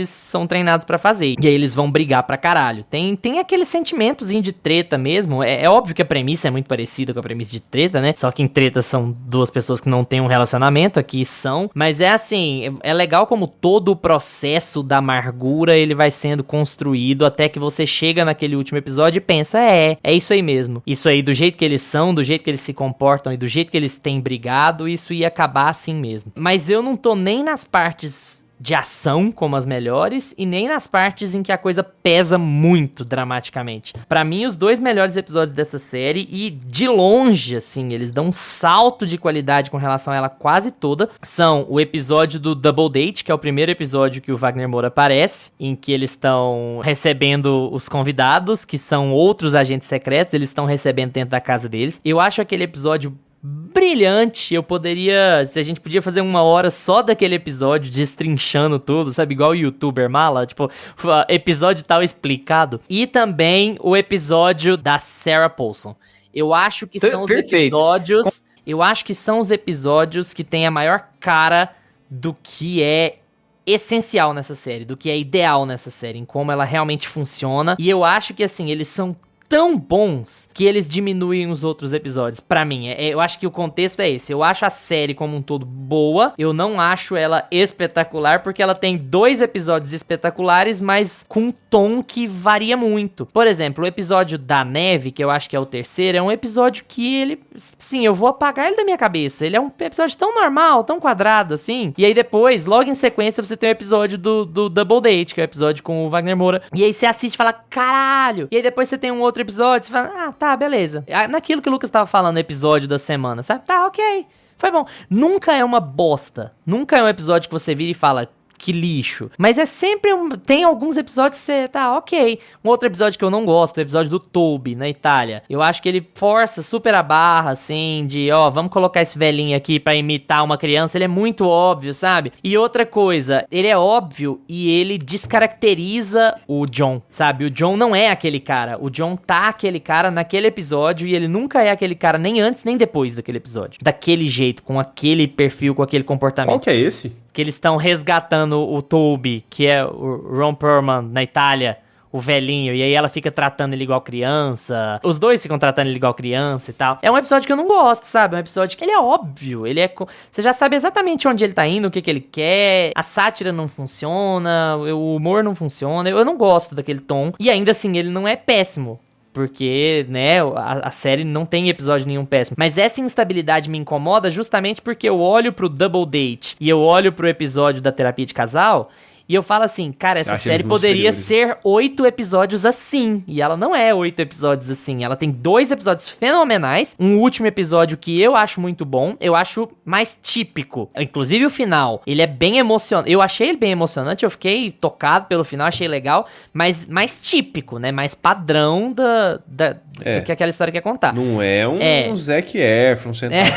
S2: são treinados pra fazer. E aí eles vão brigar pra caralho. Tem aquele sentimentozinho de treta mesmo. É óbvio que a premissa é muito parecida com a premissa de treta, né? Só que em treta são duas pessoas que não têm um relacionamento, aqui são. Mas é assim, é legal como todo o processo da amargura, ele vai sendo construído até que você chega naquele último episódio e pensa, é isso aí mesmo. Isso aí, do jeito que eles são, do jeito que eles se comportam e do jeito que eles têm brigado, isso ia acabar assim mesmo. Mas eu não tô nem nas partes de ação como as melhores e nem nas partes em que a coisa pesa muito dramaticamente. Pra mim, os dois melhores episódios dessa série, e de longe, assim, eles dão um salto de qualidade com relação a ela quase toda, são o episódio do Double Date, que é o primeiro episódio que o Wagner Moura aparece, em que eles estão recebendo os convidados, que são outros agentes secretos, eles estão recebendo dentro da casa deles. Eu acho aquele episódio brilhante. Se a gente podia fazer 1 hora só daquele episódio, destrinchando tudo, sabe? Igual o youtuber mala, tipo, episódio tal explicado. E também o episódio da Sarah Paulson. Eu acho que são os episódios... Eu acho que são os episódios que têm a maior cara do que é essencial nessa série, do que é ideal nessa série, em como ela realmente funciona. E eu acho que, assim, eles são tão bons que eles diminuem os outros episódios. Pra mim, eu acho que o contexto é esse. Eu acho a série como um todo boa. Eu não acho ela espetacular, porque ela tem 2 episódios espetaculares, mas com um tom que varia muito. Por exemplo, o episódio da neve, que eu acho que é o terceiro, é um episódio que ele... Sim, eu vou apagar ele da minha cabeça. Ele é um episódio tão normal, tão quadrado, assim. E aí depois, logo em sequência, você tem o episódio do Double Date, que é o episódio com o Wagner Moura. E aí você assiste e fala, caralho! E aí depois você tem um outro episódio, você fala, tá, beleza. Naquilo que o Lucas tava falando no episódio da semana, sabe? Tá, ok, foi bom. Nunca é uma bosta. Nunca é um episódio que você vira e fala, que lixo. Mas é sempre tem alguns episódios que você tá, ok. Um outro episódio que eu não gosto, o episódio do Toby, na Itália. Eu acho que ele força super a barra, assim, de, vamos colocar esse velhinho aqui pra imitar uma criança. Ele é muito óbvio, sabe? E outra coisa, ele é óbvio e ele descaracteriza o John, sabe? O John não é aquele cara. O John tá aquele cara naquele episódio e ele nunca é aquele cara nem antes nem depois daquele episódio. Daquele jeito, com aquele perfil, com aquele comportamento.
S4: Qual que é esse?
S2: Que eles estão resgatando o Toby, que é o Ron Perlman, na Itália, o velhinho, e aí ela fica tratando ele igual criança. Os dois ficam tratando ele igual criança e tal. É um episódio que eu não gosto, sabe? É um episódio que ele é óbvio. Você já sabe exatamente onde ele tá indo, o que ele quer. A sátira não funciona, o humor não funciona. Eu não gosto daquele tom. E ainda assim, ele não é péssimo. Porque, né, a série não tem episódio nenhum péssimo. Mas essa instabilidade me incomoda justamente porque eu olho pro Double Date e eu olho pro episódio da terapia de casal e eu falo assim, cara, essa série poderia ser 8 episódios assim. E ela não é 8 episódios assim. Ela tem 2 episódios fenomenais. Um último episódio que eu acho muito bom. Eu acho mais típico. Inclusive o final. Ele é bem emocionante. Eu achei ele bem emocionante. Eu fiquei tocado pelo final. Achei legal. Mas mais típico, né? Mais padrão do que aquela história quer contar.
S4: Não é um Zac Efron sentado.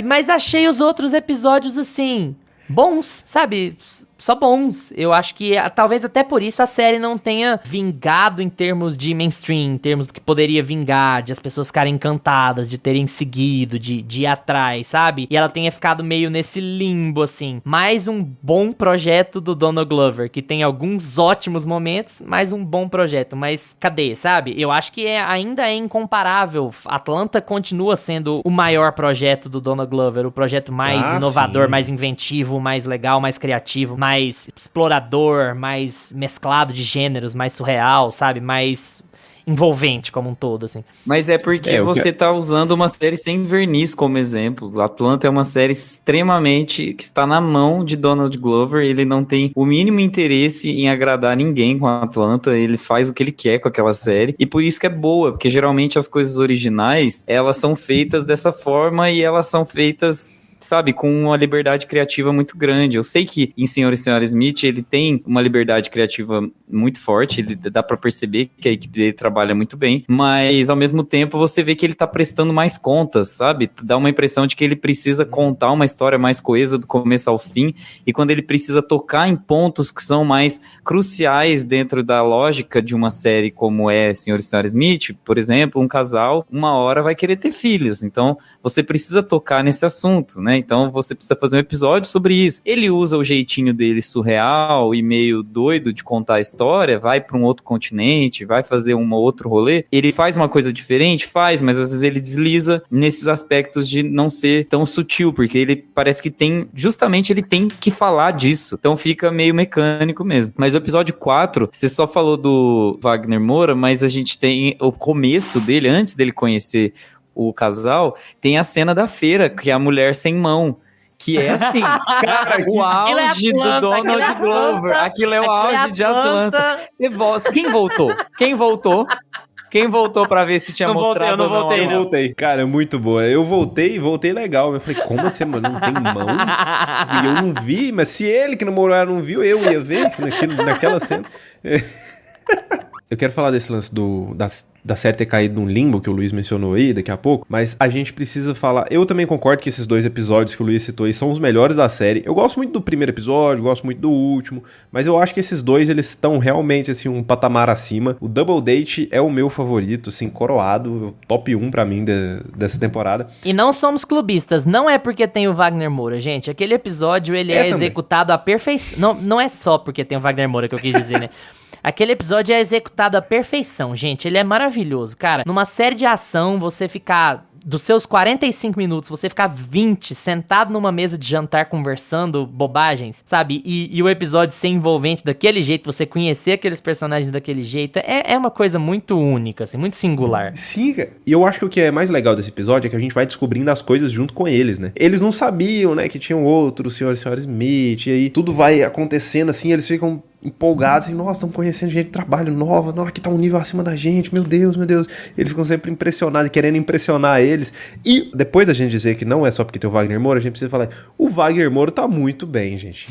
S2: Mas achei os outros episódios assim... bons, sabe? só bons. Eu acho que talvez até por isso a série não tenha vingado em termos de mainstream, em termos do que poderia vingar, de as pessoas ficarem encantadas, de terem seguido, de ir atrás, sabe? E ela tenha ficado meio nesse limbo, assim. Mais um bom projeto do Donald Glover, que tem alguns ótimos momentos, mais um bom projeto. Mas cadê, sabe? Eu acho que ainda é incomparável. Atlanta continua sendo o maior projeto do Donald Glover, o projeto mais inovador,
S4: sim.
S2: mais inventivo, mais legal, mais criativo, mais explorador, mais mesclado de gêneros, mais surreal, sabe? Mais envolvente como um todo, assim.
S3: Mas é porque você tá usando uma série sem verniz como exemplo. Atlanta é uma série extremamente que está na mão de Donald Glover. Ele não tem o mínimo interesse em agradar ninguém com a Atlanta. Ele faz o que ele quer com aquela série. E por isso que é boa, porque geralmente as coisas originais, elas são feitas dessa forma e elas são feitas, sabe, com uma liberdade criativa muito grande. Eu sei que em Senhor e Senhora Smith ele tem uma liberdade criativa muito forte, ele dá pra perceber que a equipe dele trabalha muito bem, mas ao mesmo tempo você vê que ele tá prestando mais contas, sabe? Dá uma impressão de que ele precisa contar uma história mais coesa do começo ao fim, e quando ele precisa tocar em pontos que são mais cruciais dentro da lógica de uma série como é Senhor e Senhora Smith, por exemplo, um casal, uma hora vai querer ter filhos, então você precisa tocar nesse assunto, né? Então você precisa fazer um episódio sobre isso. Ele usa o jeitinho dele surreal e meio doido de contar a história, vai para um outro continente, vai fazer um outro rolê. Ele faz uma coisa diferente? Faz, mas às vezes ele desliza nesses aspectos de não ser tão sutil, porque ele parece que justamente ele tem que falar disso. Então fica meio mecânico mesmo. Mas o episódio 4, você só falou do Wagner Moura, mas a gente tem o começo dele, antes dele conhecer o casal, tem a cena da feira, que é a mulher sem mão, que é assim, cara, o auge do Donald Glover. Aquilo é o auge de Atlanta. Quem voltou? Quem voltou pra ver se tinha mostrado
S2: eu não voltei.
S4: Eu voltei. Cara, é muito boa. Eu voltei legal. Eu falei, como assim, mano? Não tem mão? E eu não vi, mas se ele que namorou não viu, eu ia ver naquela cena. Eu quero falar desse lance da série ter caído num limbo, que o Luiz mencionou aí daqui a pouco, mas a gente precisa falar... Eu também concordo que esses 2 episódios que o Luiz citou aí são os melhores da série. Eu gosto muito do primeiro episódio, gosto muito do último, mas eu acho que esses 2, eles estão realmente, assim, um patamar acima. O Double Date é o meu favorito, assim, coroado, top 1 pra mim dessa temporada.
S2: E não somos clubistas, não é porque tem o Wagner Moura, gente. Aquele episódio, ele é executado à perfeição. Não é só porque tem o Wagner Moura que eu quis dizer, né? Aquele episódio é executado à perfeição, gente. Ele é maravilhoso. Cara, numa série de ação, você ficar... Dos seus 45 minutos, você ficar 20 sentado numa mesa de jantar conversando bobagens, sabe? E o episódio ser envolvente daquele jeito, você conhecer aqueles personagens daquele jeito, é uma coisa muito única, assim, muito singular.
S4: Sim, cara. E eu acho que o que é mais legal desse episódio é que a gente vai descobrindo as coisas junto com eles, né? Eles não sabiam, né, que tinham outro Senhor e Senhora Smith, e aí tudo vai acontecendo assim, eles ficam empolgados, assim, nossa, estamos conhecendo gente de trabalho nova, nossa, que tá um nível acima da gente, meu Deus. Eles ficam sempre impressionados, querendo impressionar eles. E depois da gente dizer que não é só porque tem o Wagner Moura, a gente precisa falar, o Wagner Moura tá muito bem, gente.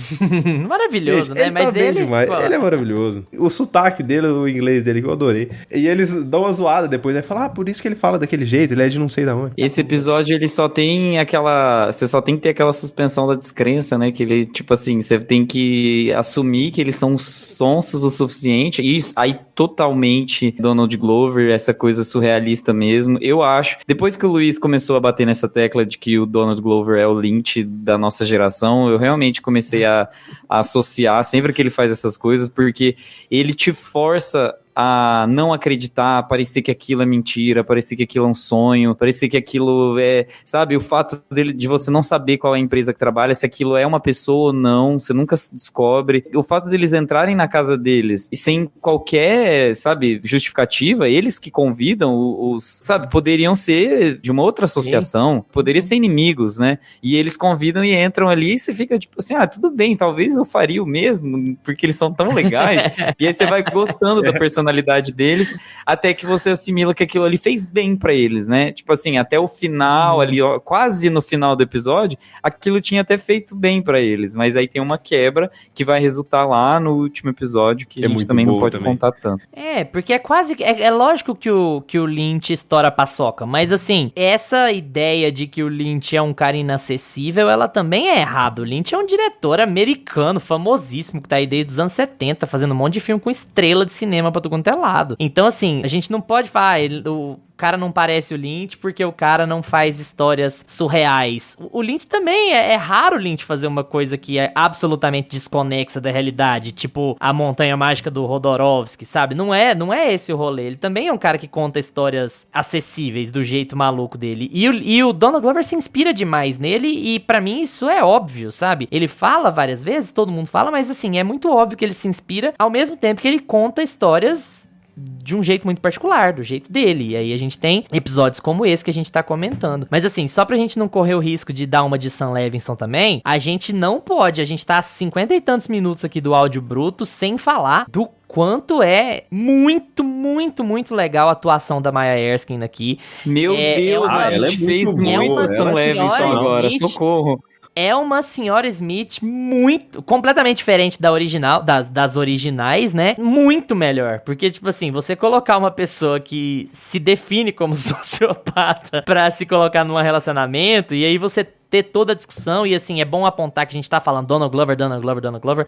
S2: Maravilhoso,
S4: gente,
S2: né?
S4: Ele
S2: Mas
S4: tá bem
S2: ele...
S4: demais.
S2: Pô.
S4: Ele é maravilhoso. O sotaque dele, o inglês dele, que eu adorei. E eles dão uma zoada depois, né? Falam, por isso que ele fala daquele jeito, ele é de não sei da onde.
S3: Esse episódio, ele só tem você só tem que ter aquela suspensão da descrença, né? Que ele, tipo assim, você tem que assumir que eles são sonsos o suficiente, e aí totalmente Donald Glover, essa coisa surrealista mesmo. Eu acho, depois que o Luiz começou a bater nessa tecla de que o Donald Glover é o Lynch da nossa geração, eu realmente comecei a associar sempre que ele faz essas coisas, porque ele te força a não acreditar, parecer que aquilo é mentira, parecer que aquilo é um sonho, parecer que aquilo é, sabe, o fato de você não saber qual é a empresa que trabalha, se aquilo é uma pessoa ou não, você nunca se descobre. O fato deles entrarem na casa deles e sem qualquer, sabe, justificativa, eles que convidam, sabe, poderiam ser de uma outra associação, poderiam ser inimigos, né? E eles convidam e entram ali e você fica tipo assim, tudo bem, talvez eu faria o mesmo, porque eles são tão legais, e aí você vai gostando da personalidade personalidade deles, até que você assimila que aquilo ali fez bem pra eles, né? Tipo assim, até o final ali, ó, quase no final do episódio, aquilo tinha até feito bem pra eles, mas aí tem uma quebra que vai resultar lá no último episódio, que a gente também não pode contar tanto.
S2: Porque é quase... É lógico que o Lynch estoura a paçoca, mas assim, essa ideia de que o Lynch é um cara inacessível, ela também é errada. O Lynch é um diretor americano, famosíssimo, que tá aí desde os anos 70, fazendo um monte de filme com estrela de cinema pra todo quanto é lado. Então assim, a gente não pode falar, o cara não parece o Lynch porque o cara não faz histórias surreais. O Lynch também, é raro o Lynch fazer uma coisa que é absolutamente desconexa da realidade, tipo a Montanha Mágica do Rodorovsky, sabe? Não é esse o rolê. Ele também é um cara que conta histórias acessíveis do jeito maluco dele. E o Donald Glover se inspira demais nele e pra mim isso é óbvio, sabe? Ele fala várias vezes, todo mundo fala, mas assim, é muito óbvio que ele se inspira ao mesmo tempo que ele conta histórias de um jeito muito particular, do jeito dele. E aí a gente tem episódios como esse que a gente tá comentando. Mas assim, só pra gente não correr o risco de dar uma de Sam Levinson também, a gente não pode, a gente tá a 50 e tantos minutos aqui do áudio bruto sem falar do quanto é muito, muito, muito legal a atuação da Maya Erskine aqui.
S3: Meu Deus,
S4: ela
S3: fez
S4: muito
S3: muito
S4: boa,
S3: Sam Levinson agora, socorro.
S2: É uma senhora Smith completamente diferente da original, das originais, né? Muito melhor. Porque, tipo assim, você colocar uma pessoa que se define como sociopata pra se colocar num relacionamento, e aí você ter toda a discussão, e assim, é bom apontar que a gente tá falando Donald Glover,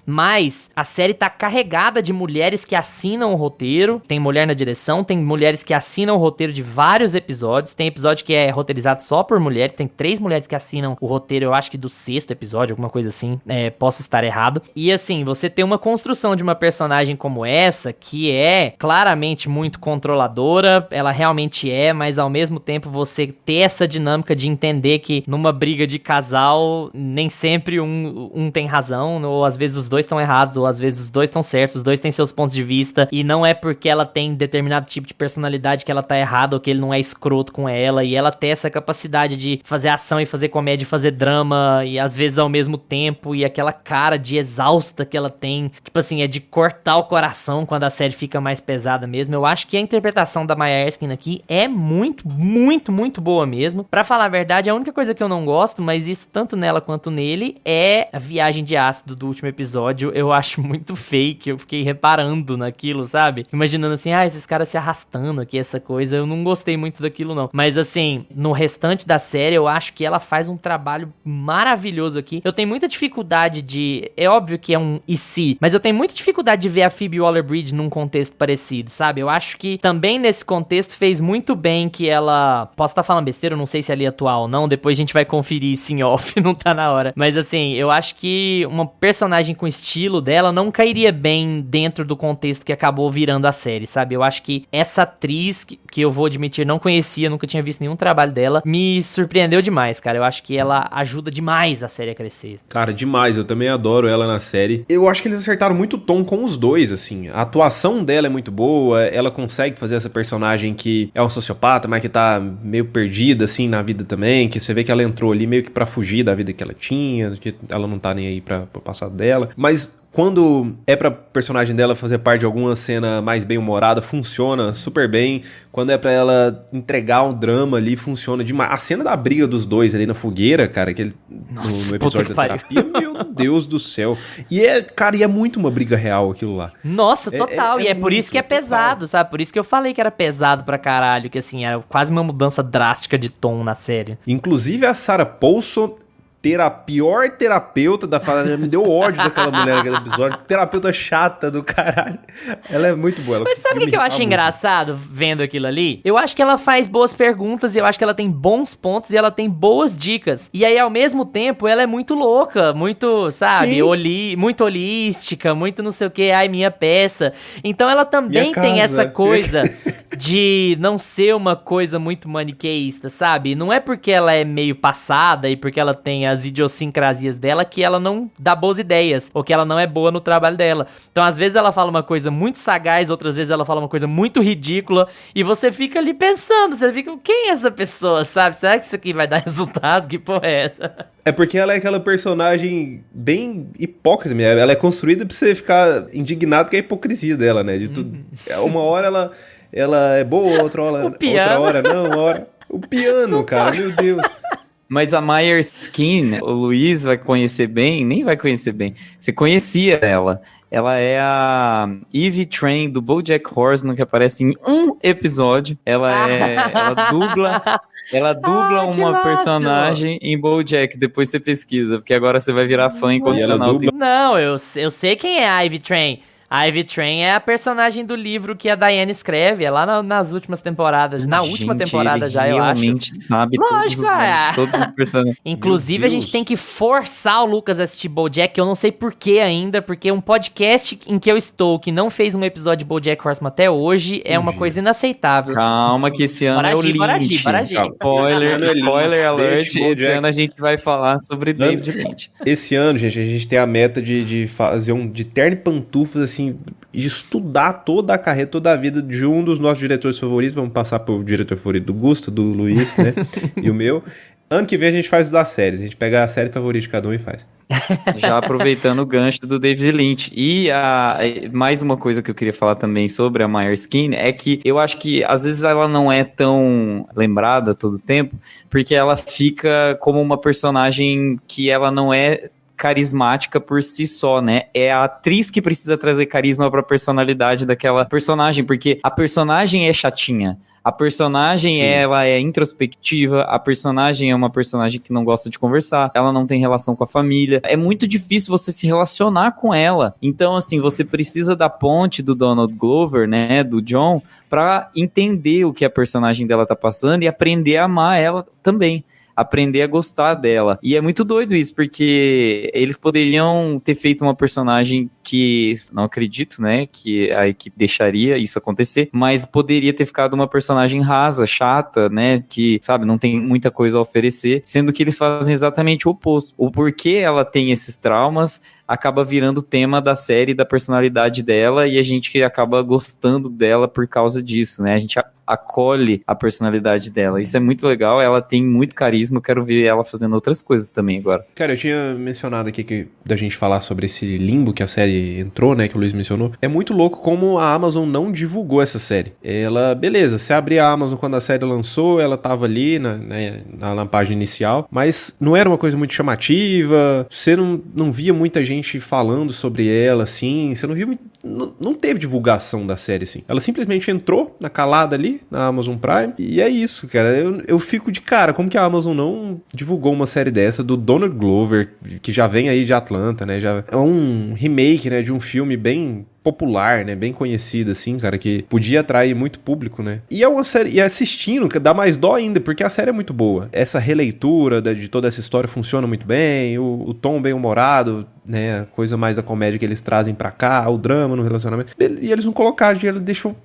S2: mas a série tá carregada de mulheres que assinam o roteiro, tem mulher na direção, tem mulheres que assinam o roteiro de vários episódios, tem episódio que é roteirizado só por mulheres, tem 3 mulheres que assinam o roteiro, eu acho que do 6º episódio, alguma coisa assim, posso estar errado, e assim, você tem uma construção de uma personagem como essa, que é claramente muito controladora, ela realmente é, mas ao mesmo tempo você ter essa dinâmica de entender que numa briga de casal, nem sempre um tem razão, ou às vezes os dois estão errados, ou às vezes os dois estão certos, os dois têm seus pontos de vista, e não é porque ela tem determinado tipo de personalidade que ela tá errada, ou que ele não é escroto com ela, e ela tem essa capacidade de fazer ação e fazer comédia e fazer drama, e às vezes ao mesmo tempo, e aquela cara de exausta que ela tem, tipo assim, é de cortar o coração quando a série fica mais pesada mesmo. Eu acho que a interpretação da Maya Erskine aqui é muito, muito, muito boa mesmo. Pra falar a verdade, a única coisa que eu não gosto, mas isso tanto nela quanto nele, é a viagem de ácido do último episódio. Eu acho muito fake, eu fiquei reparando naquilo, sabe? Imaginando assim, esses caras se arrastando aqui, essa coisa. Eu não gostei muito daquilo, não. Mas assim, no restante da série, eu acho que ela faz um trabalho maravilhoso aqui. Eu tenho muita dificuldade de... É óbvio que é um e se, mas eu tenho muita dificuldade de ver a Phoebe Waller-Bridge num contexto parecido, sabe? Eu acho que também nesse contexto fez muito bem que ela... Posso estar falando besteira, eu não sei se ela é atual ou não, depois a gente vai conferir isso em off, não tá na hora. Mas assim, eu acho que uma personagem com estilo dela não cairia bem dentro do contexto que acabou virando a série, sabe? Eu acho que essa atriz, que eu vou admitir, não conhecia, nunca tinha visto nenhum trabalho dela, me surpreendeu demais, cara. Eu acho que ela ajuda demais a série a crescer.
S4: Cara, demais. Eu também adoro ela na série. Eu acho que eles acertaram muito o tom com os dois, assim. A atuação dela é muito boa, ela consegue fazer essa personagem que é um sociopata, mas que tá meio perdida, assim, na vida também, que você vê que ela entrou ali meio que pra fugir da vida que ela tinha, que ela não tá nem aí pro passado dela. Mas quando é pra personagem dela fazer parte de alguma cena mais bem-humorada, funciona super bem. Quando é pra ela entregar um drama ali, funciona demais. A cena da briga dos dois ali na fogueira, cara, no episódio da terapia, meu Deus do céu. E é muito uma briga real aquilo lá.
S2: Nossa, total. E é por isso que é pesado, sabe? Por isso que eu falei que era pesado pra caralho, que assim, era quase uma mudança drástica de tom na série.
S4: Inclusive a Sarah Paulson, a pior terapeuta da fala, me deu ódio daquela mulher naquele episódio. Terapeuta chata do caralho. Ela é muito boa.
S2: Mas sabe o que eu acho engraçado vendo aquilo ali? Eu acho que ela faz boas perguntas e eu acho que ela tem bons pontos e ela tem boas dicas. E aí, ao mesmo tempo, ela é muito louca, muito, sabe, muito holística, muito não sei o que, minha peça. Então ela também tem essa coisa de não ser uma coisa muito maniqueísta, sabe? Não é porque ela é meio passada e porque ela tem as idiosincrasias dela que ela não dá boas ideias, ou que ela não é boa no trabalho dela. Então, às vezes ela fala uma coisa muito sagaz, outras vezes ela fala uma coisa muito ridícula, e você fica ali pensando, você fica, quem é essa pessoa, sabe? Será que isso aqui vai dar resultado? Que porra é essa?
S4: É porque ela é aquela personagem bem hipócrita mesmo. Ela é construída pra você ficar indignado com a hipocrisia dela, né? De tudo. Uma hora ela é boa, outra hora não, uma hora... O piano, cara, meu Deus.
S3: Mas a Myers-Skin, o Luiz vai conhecer bem, nem vai conhecer bem. Você conhecia ela. Ela é a Eve Train do BoJack Horseman, que aparece em um episódio. Ela dubla uma personagem em BoJack. Depois você pesquisa, porque agora você vai virar fã incondicional.
S2: Não, eu sei quem é a Ivy Train. A Ivy Train é a personagem do livro que a Diane escreve, é lá nas últimas temporadas. Na última temporada já, eu acho.
S3: Realmente sabe todos os personagens.
S2: Inclusive, a gente tem que forçar o Lucas a assistir BoJack, eu não sei por que ainda, porque um podcast em que eu estou, que não fez um episódio de BoJack Horseman até hoje, é uma coisa inaceitável.
S3: Calma, que esse ano é o Lynch. Spoiler alert, esse ano a gente vai falar sobre David Lynch.
S4: Esse ano, gente, a gente tem a meta de fazer de terno e pantufas, assim, de estudar toda a carreira, toda a vida de um dos nossos diretores favoritos. Vamos passar pro diretor favorito do Gusto, do Luiz, né? E o meu. Ano que vem a gente faz o das séries. A gente pega a série favorita de cada um e faz.
S3: Já aproveitando o gancho do David Lynch. E mais uma coisa que eu queria falar também sobre a Myers-Skin é que eu acho que às vezes ela não é tão lembrada todo o tempo, porque ela fica como uma personagem que ela não é carismática por si só, né? É a atriz que precisa trazer carisma pra personalidade daquela personagem, porque a personagem é chatinha. A personagem, ela é introspectiva, a personagem é uma personagem que não gosta de conversar, ela não tem relação com a família. É muito difícil você se relacionar com ela. Então, assim, você precisa da ponte do Donald Glover, né, do John, pra entender o que a personagem dela tá passando e aprender a amar ela também. Aprender a gostar dela. E é muito doido isso, porque eles poderiam ter feito uma personagem que, não acredito, né, que a equipe deixaria isso acontecer, mas poderia ter ficado uma personagem rasa, chata, né, que, sabe, não tem muita coisa a oferecer, sendo que eles fazem exatamente o oposto. O porquê ela tem esses traumas acaba virando tema da série, da personalidade dela, e a gente acaba gostando dela por causa disso, né? A gente acolhe a personalidade dela. Isso é muito legal, ela tem muito carisma, eu quero ver ela fazendo outras coisas também agora.
S4: Cara, eu tinha mencionado aqui que da gente falar sobre esse limbo que a série entrou, né, que o Luiz mencionou. É muito louco como a Amazon não divulgou essa série. Ela, beleza, você abrir a Amazon quando a série lançou, ela tava ali na página inicial, mas não era uma coisa muito chamativa, você não via muita gente falando sobre ela, assim, você não viu, não teve divulgação da série, assim. Ela simplesmente entrou na calada ali, na Amazon Prime, e é isso, cara. Eu fico de cara, como que a Amazon não divulgou uma série dessa do Donald Glover, que já vem aí de Atlanta, né, já é um remake, né, de um filme bem popular, né, bem conhecido, assim, cara, que podia atrair muito público, né. E é uma série, e assistindo, dá mais dó ainda, porque a série é muito boa. Essa releitura de toda essa história funciona muito bem, o tom bem humorado, né, a coisa mais da comédia que eles trazem pra cá, o drama no relacionamento, e eles não colocaram, ele deixou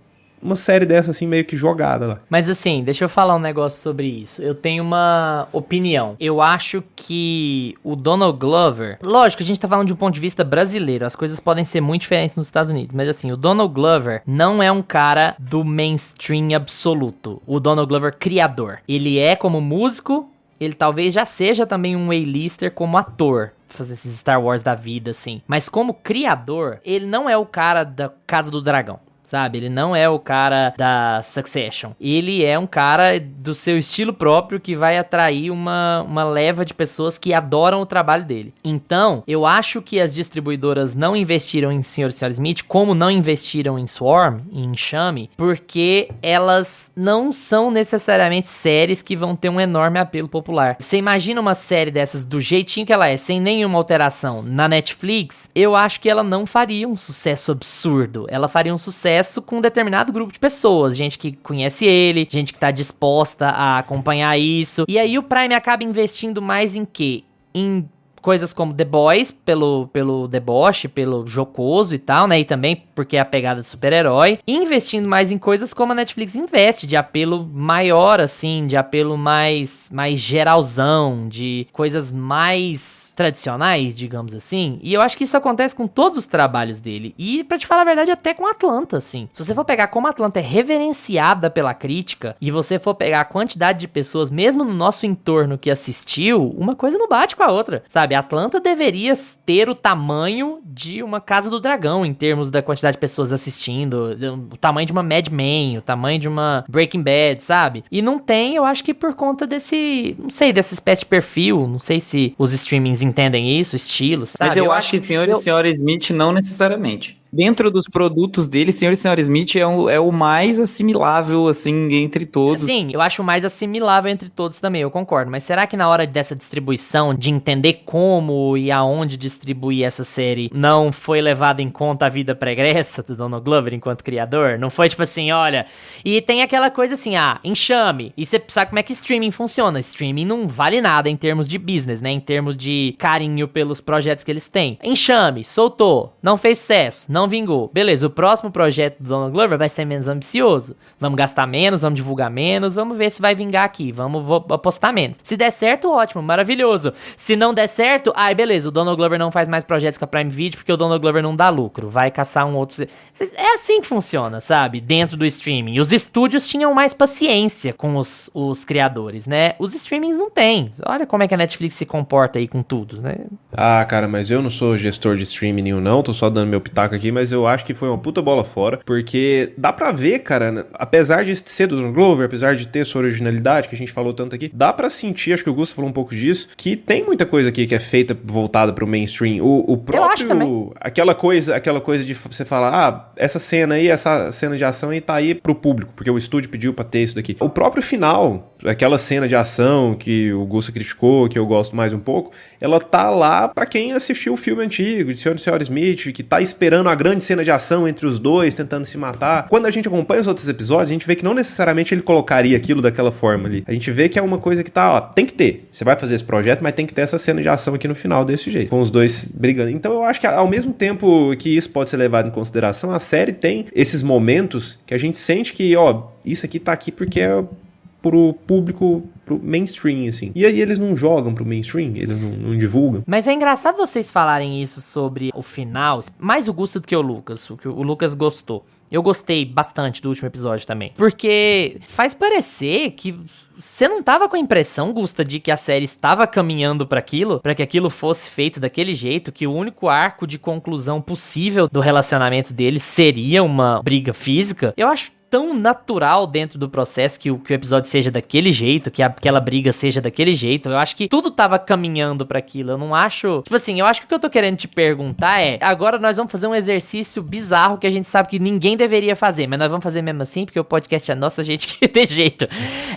S4: uma série dessa, assim, meio que jogada lá.
S2: Mas assim, deixa eu falar um negócio sobre isso. Eu tenho uma opinião. Eu acho que o Donald Glover... Lógico, a gente tá falando de um ponto de vista brasileiro. As coisas podem ser muito diferentes nos Estados Unidos. Mas assim, o Donald Glover não é um cara do mainstream absoluto. O Donald Glover criador. Ele é como músico, ele talvez já seja também um A-lister como ator. Fazer esses Star Wars da vida, assim. Mas como criador, ele não é o cara da Casa do Dragão. Sabe? Ele não é o cara da Succession. Ele é um cara do seu estilo próprio que vai atrair uma leva de pessoas que adoram o trabalho dele. Então, eu acho que as distribuidoras não investiram em Sr. e Sra. Smith, como não investiram em Swarm, em Enxame, porque elas não são necessariamente séries que vão ter um enorme apelo popular. Você imagina uma série dessas do jeitinho que ela é, sem nenhuma alteração, na Netflix, eu acho que ela não faria um sucesso absurdo. Ela faria um sucesso com um determinado grupo de pessoas, gente que conhece ele, gente que tá disposta a acompanhar isso, e aí o Prime acaba investindo mais em quê? Em coisas como The Boys, pelo deboche, pelo jocoso e tal, né? E também porque é a pegada de super-herói. E investindo mais em coisas como a Netflix investe, de apelo maior, assim, de apelo mais geralzão, de coisas mais tradicionais, digamos assim. E eu acho que isso acontece com todos os trabalhos dele. E, pra te falar a verdade, até com Atlanta, assim. Se você for pegar como Atlanta é reverenciada pela crítica, e você for pegar a quantidade de pessoas, mesmo no nosso entorno, que assistiu, uma coisa não bate com a outra, sabe? Atlanta deveria ter o tamanho de uma Casa do Dragão, em termos da quantidade de pessoas assistindo, o tamanho de uma Mad Men, o tamanho de uma Breaking Bad, sabe? E não tem, eu acho que por conta desse, não sei, dessa espécie de perfil, não sei se os streamings entendem isso, estilos, sabe?
S3: Mas eu acho que Senhor e Senhora Smith não necessariamente. Dentro dos produtos dele, Senhor e Senhora Smith é o mais assimilável, assim, entre todos.
S2: Sim, eu acho o mais assimilável entre todos também, eu concordo. Mas será que na hora dessa distribuição, de entender como e aonde distribuir essa série, não foi levada em conta a vida pregressa do Donald Glover enquanto criador? Não foi tipo assim, olha... E tem aquela coisa assim, enxame. E você sabe como é que streaming funciona. Streaming não vale nada em termos de business, né? Em termos de carinho pelos projetos que eles têm. Enxame, soltou, não fez sucesso, não vingou. Beleza, o próximo projeto do Donald Glover vai ser menos ambicioso. Vamos gastar menos, vamos divulgar menos, vamos ver se vai vingar aqui. Vou apostar menos. Se der certo, ótimo, maravilhoso. Se não der certo, beleza, o Donald Glover não faz mais projetos com a Prime Video porque o Donald Glover não dá lucro. Vai caçar um outro... É assim que funciona, sabe? Dentro do streaming. Os estúdios tinham mais paciência com os criadores, né? Os streamings não têm. Olha como é que a Netflix se comporta aí com tudo, né?
S4: Cara, mas eu não sou gestor de streaming nenhum não, tô só dando meu pitaco aqui, mas eu acho que foi uma puta bola fora, porque dá pra ver, cara, apesar de ser do Donald Glover, apesar de ter sua originalidade, que a gente falou tanto aqui, dá pra sentir, acho que o Gusto falou um pouco disso, que tem muita coisa aqui que é feita voltada pro mainstream. O próprio...
S2: Eu acho também.
S4: Aquela coisa de você falar, essa cena aí, essa cena de ação aí tá aí pro público, porque o estúdio pediu pra ter isso daqui. O próprio final, aquela cena de ação que o Gusto criticou, que eu gosto mais um pouco, ela tá lá pra quem assistiu o filme antigo, de Senhor e Senhora Smith, que tá esperando a grande cena de ação entre os dois, tentando se matar. Quando a gente acompanha os outros episódios, a gente vê que não necessariamente ele colocaria aquilo daquela forma ali. A gente vê que é uma coisa que tá, tem que ter. Você vai fazer esse projeto, mas tem que ter essa cena de ação aqui no final desse jeito, com os dois brigando. Então eu acho que ao mesmo tempo que isso pode ser levado em consideração, a série tem esses momentos que a gente sente que, isso aqui tá aqui porque é pro público, pro mainstream, assim. E aí eles não jogam pro mainstream, eles não divulgam.
S2: Mas é engraçado vocês falarem isso sobre o final, mais o Gusto do que o Lucas, o que o Lucas gostou. Eu gostei bastante do último episódio também. Porque faz parecer que você não tava com a impressão, Gusta, de que a série estava caminhando pra que aquilo fosse feito daquele jeito, que o único arco de conclusão possível do relacionamento deles seria uma briga física. Eu acho tão natural dentro do processo que o episódio seja daquele jeito, que aquela briga seja daquele jeito. Eu acho que tudo tava caminhando pra aquilo. Eu não acho... Tipo assim, eu acho que o que eu tô querendo te perguntar é... Agora nós vamos fazer um exercício bizarro que a gente sabe que ninguém deveria fazer, mas nós vamos fazer mesmo assim, porque o podcast é nosso, a gente que tem jeito.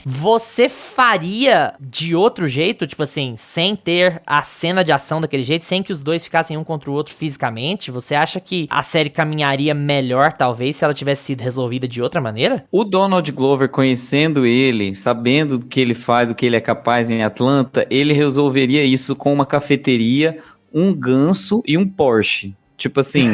S2: Você faria de outro jeito? Tipo assim, sem ter a cena de ação daquele jeito, sem que os dois ficassem um contra o outro fisicamente? Você acha que a série caminharia melhor, talvez, se ela tivesse sido resolvida de outra maneira?
S3: O Donald Glover, conhecendo ele, sabendo do que ele faz, do que ele é capaz em Atlanta, ele resolveria isso com uma cafeteria, um ganso e um Porsche. Tipo assim,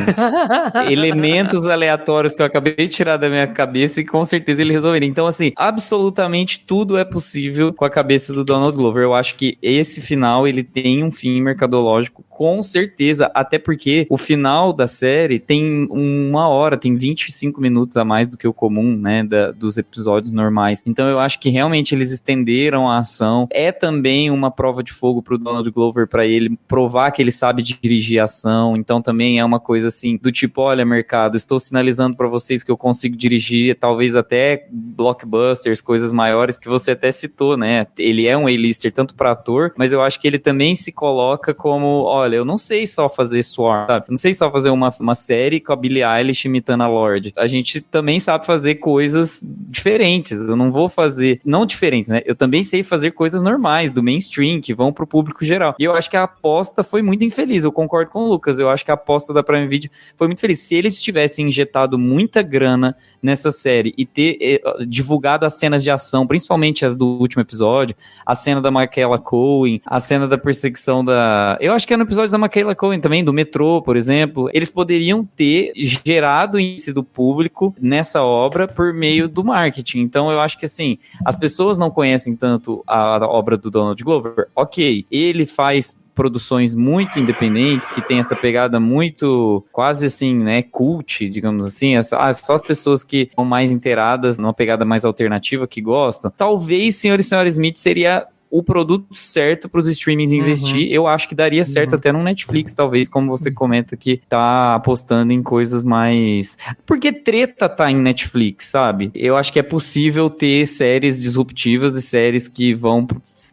S3: elementos aleatórios que eu acabei de tirar da minha cabeça e com certeza ele resolveria. Então, assim, absolutamente tudo é possível com a cabeça do Donald Glover. Eu acho que esse final, ele tem um fim mercadológico, com certeza, até porque o final da série tem 1 hora, tem 25 minutos a mais do que o comum, né, dos episódios normais. Então, eu acho que realmente eles estenderam a ação. É também uma prova de fogo pro Donald Glover, para ele provar que ele sabe dirigir a ação. Então, também é uma coisa assim, do tipo, olha, mercado, estou sinalizando para vocês que eu consigo dirigir talvez até blockbusters, coisas maiores que você até citou, né? Ele é um A-lister tanto para ator, mas eu acho que ele também se coloca como, olha, olha, eu não sei só fazer Swarm, sabe? Eu não sei só fazer uma série com a Billie Eilish imitando a Lorde. A gente também sabe fazer coisas diferentes. Eu não vou fazer, não diferentes, né? Eu também sei fazer coisas normais, do mainstream, que vão pro público geral. E eu acho que a aposta foi muito infeliz. Eu concordo com o Lucas. Eu acho que a aposta da Prime Video foi muito feliz. Se eles tivessem injetado muita grana nessa série e ter divulgado as cenas de ação, principalmente as do último episódio, a cena da Michaela Cohen, a cena da perseguição da... Eu acho que é no episódio da Michaela Cohen também, do metrô, por exemplo. Eles poderiam ter gerado o índice do público nessa obra por meio do marketing. Então eu acho que assim, as pessoas não conhecem tanto a obra do Donald Glover. Ok, ele faz produções muito independentes, que tem essa pegada muito, quase assim, né, cult, digamos assim, só as pessoas que são mais inteiradas, numa pegada mais alternativa, que gostam. Talvez Senhor e Senhora Smith seria o produto certo para os streamings investir. Eu acho que daria certo até no Netflix, talvez, como você comenta, que tá apostando em coisas mais... Porque treta tá em Netflix, sabe? Eu acho que é possível ter séries disruptivas e séries que vão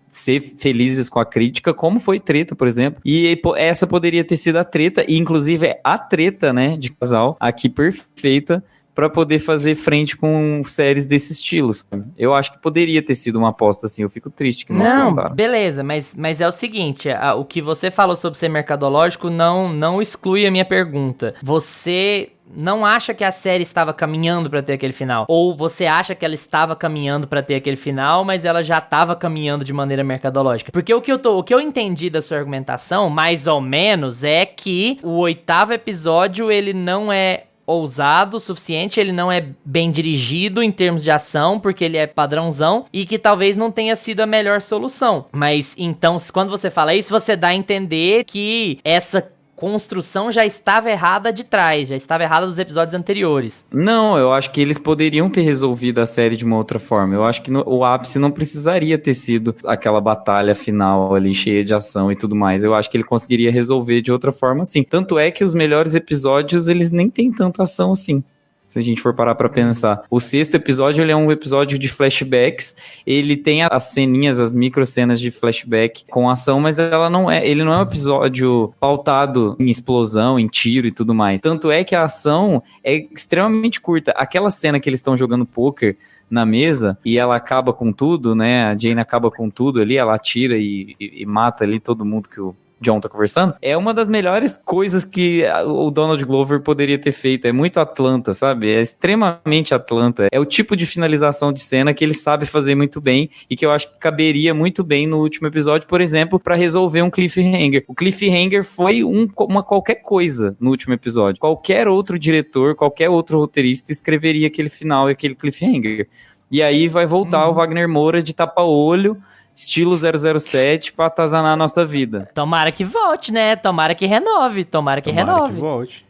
S3: ser felizes com a crítica, como foi Treta, por exemplo. E essa poderia ter sido a treta, e inclusive é a treta, né, de casal, aqui perfeita, para poder fazer frente com séries desse estilo, sabe? Eu acho que poderia ter sido uma aposta assim, eu fico triste que não apostaram.
S2: Beleza, mas é o seguinte, o que você falou sobre ser mercadológico não exclui a minha pergunta. Você não acha que a série estava caminhando pra ter aquele final? Ou você acha que ela estava caminhando pra ter aquele final, mas ela já estava caminhando de maneira mercadológica? Porque o que eu entendi da sua argumentação, mais ou menos, é que o 8º episódio, ele não é ousado o suficiente, ele não é bem dirigido em termos de ação, porque ele é padrãozão, e que talvez não tenha sido a melhor solução. Mas, então, quando você fala isso, você dá a entender que essa construção já estava errada de trás, já estava errada dos episódios anteriores.
S3: Não, eu acho que eles poderiam ter resolvido a série de uma outra forma. Eu acho que o ápice não precisaria ter sido aquela batalha final ali, cheia de ação e tudo mais. Eu acho que ele conseguiria resolver de outra forma, sim. Tanto é que os melhores episódios, eles nem têm tanta ação assim. Se a gente for parar pra pensar. O 6º episódio, ele é um episódio de flashbacks. Ele tem as ceninhas, as microcenas de flashback com ação, mas ele não é um episódio pautado em explosão, em tiro e tudo mais. Tanto é que a ação é extremamente curta. Aquela cena que eles estão jogando poker na mesa e ela acaba com tudo, né? A Jane acaba com tudo ali, ela atira e mata ali todo mundo que o John tá conversando, é uma das melhores coisas que o Donald Glover poderia ter feito. É muito Atlanta, sabe? É extremamente Atlanta. É o tipo de finalização de cena que ele sabe fazer muito bem e que eu acho que caberia muito bem no último episódio, por exemplo, pra resolver um cliffhanger. O cliffhanger foi uma qualquer coisa no último episódio. Qualquer outro diretor, qualquer outro roteirista escreveria aquele final e aquele cliffhanger. E aí vai voltar o Wagner Moura de tapa-olho, estilo 007, pra atazanar a nossa vida.
S2: Tomara que volte, né? Tomara que renove. Tomara que
S4: volte.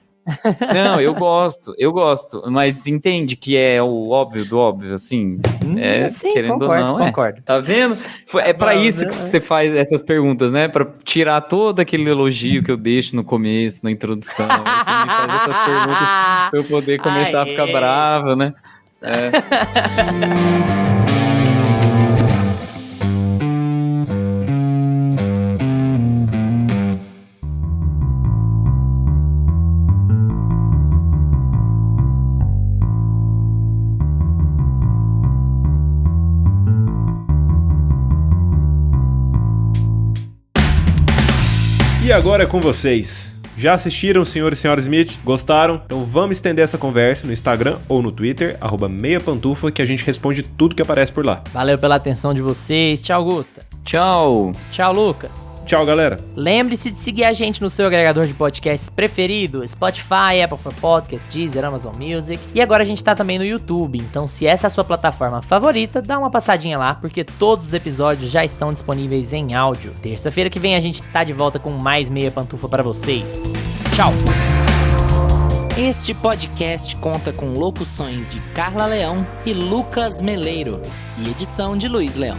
S3: Não, eu gosto, mas entende que é o óbvio do óbvio, assim,
S2: sim,
S3: querendo ou não,
S2: concordo.
S3: Tá vendo? É pra isso que você faz essas perguntas, né? Pra tirar todo aquele elogio que eu deixo no começo, na introdução. Você me faz essas perguntas pra eu poder começar a ficar bravo, né?
S4: E agora é com vocês. Já assistiram Senhor e Senhora Smith? Gostaram? Então vamos estender essa conversa no Instagram ou no Twitter, @meiapantufa, que a gente responde tudo que aparece por lá.
S2: Valeu pela atenção de vocês. Tchau, Gusta.
S3: Tchau.
S2: Tchau, Lucas.
S4: Tchau, galera.
S2: Lembre-se de seguir a gente no seu agregador de podcasts preferido, Spotify, Apple for Podcasts, Deezer, Amazon Music. E agora a gente tá também no YouTube, então se essa é a sua plataforma favorita, dá uma passadinha lá, porque todos os episódios já estão disponíveis em áudio. Terça-feira que vem a gente tá de volta com mais Meia Pantufa pra vocês. Tchau! Este podcast conta com locuções de Carla Leão e Lucas Meleiro e edição de Luiz Leão.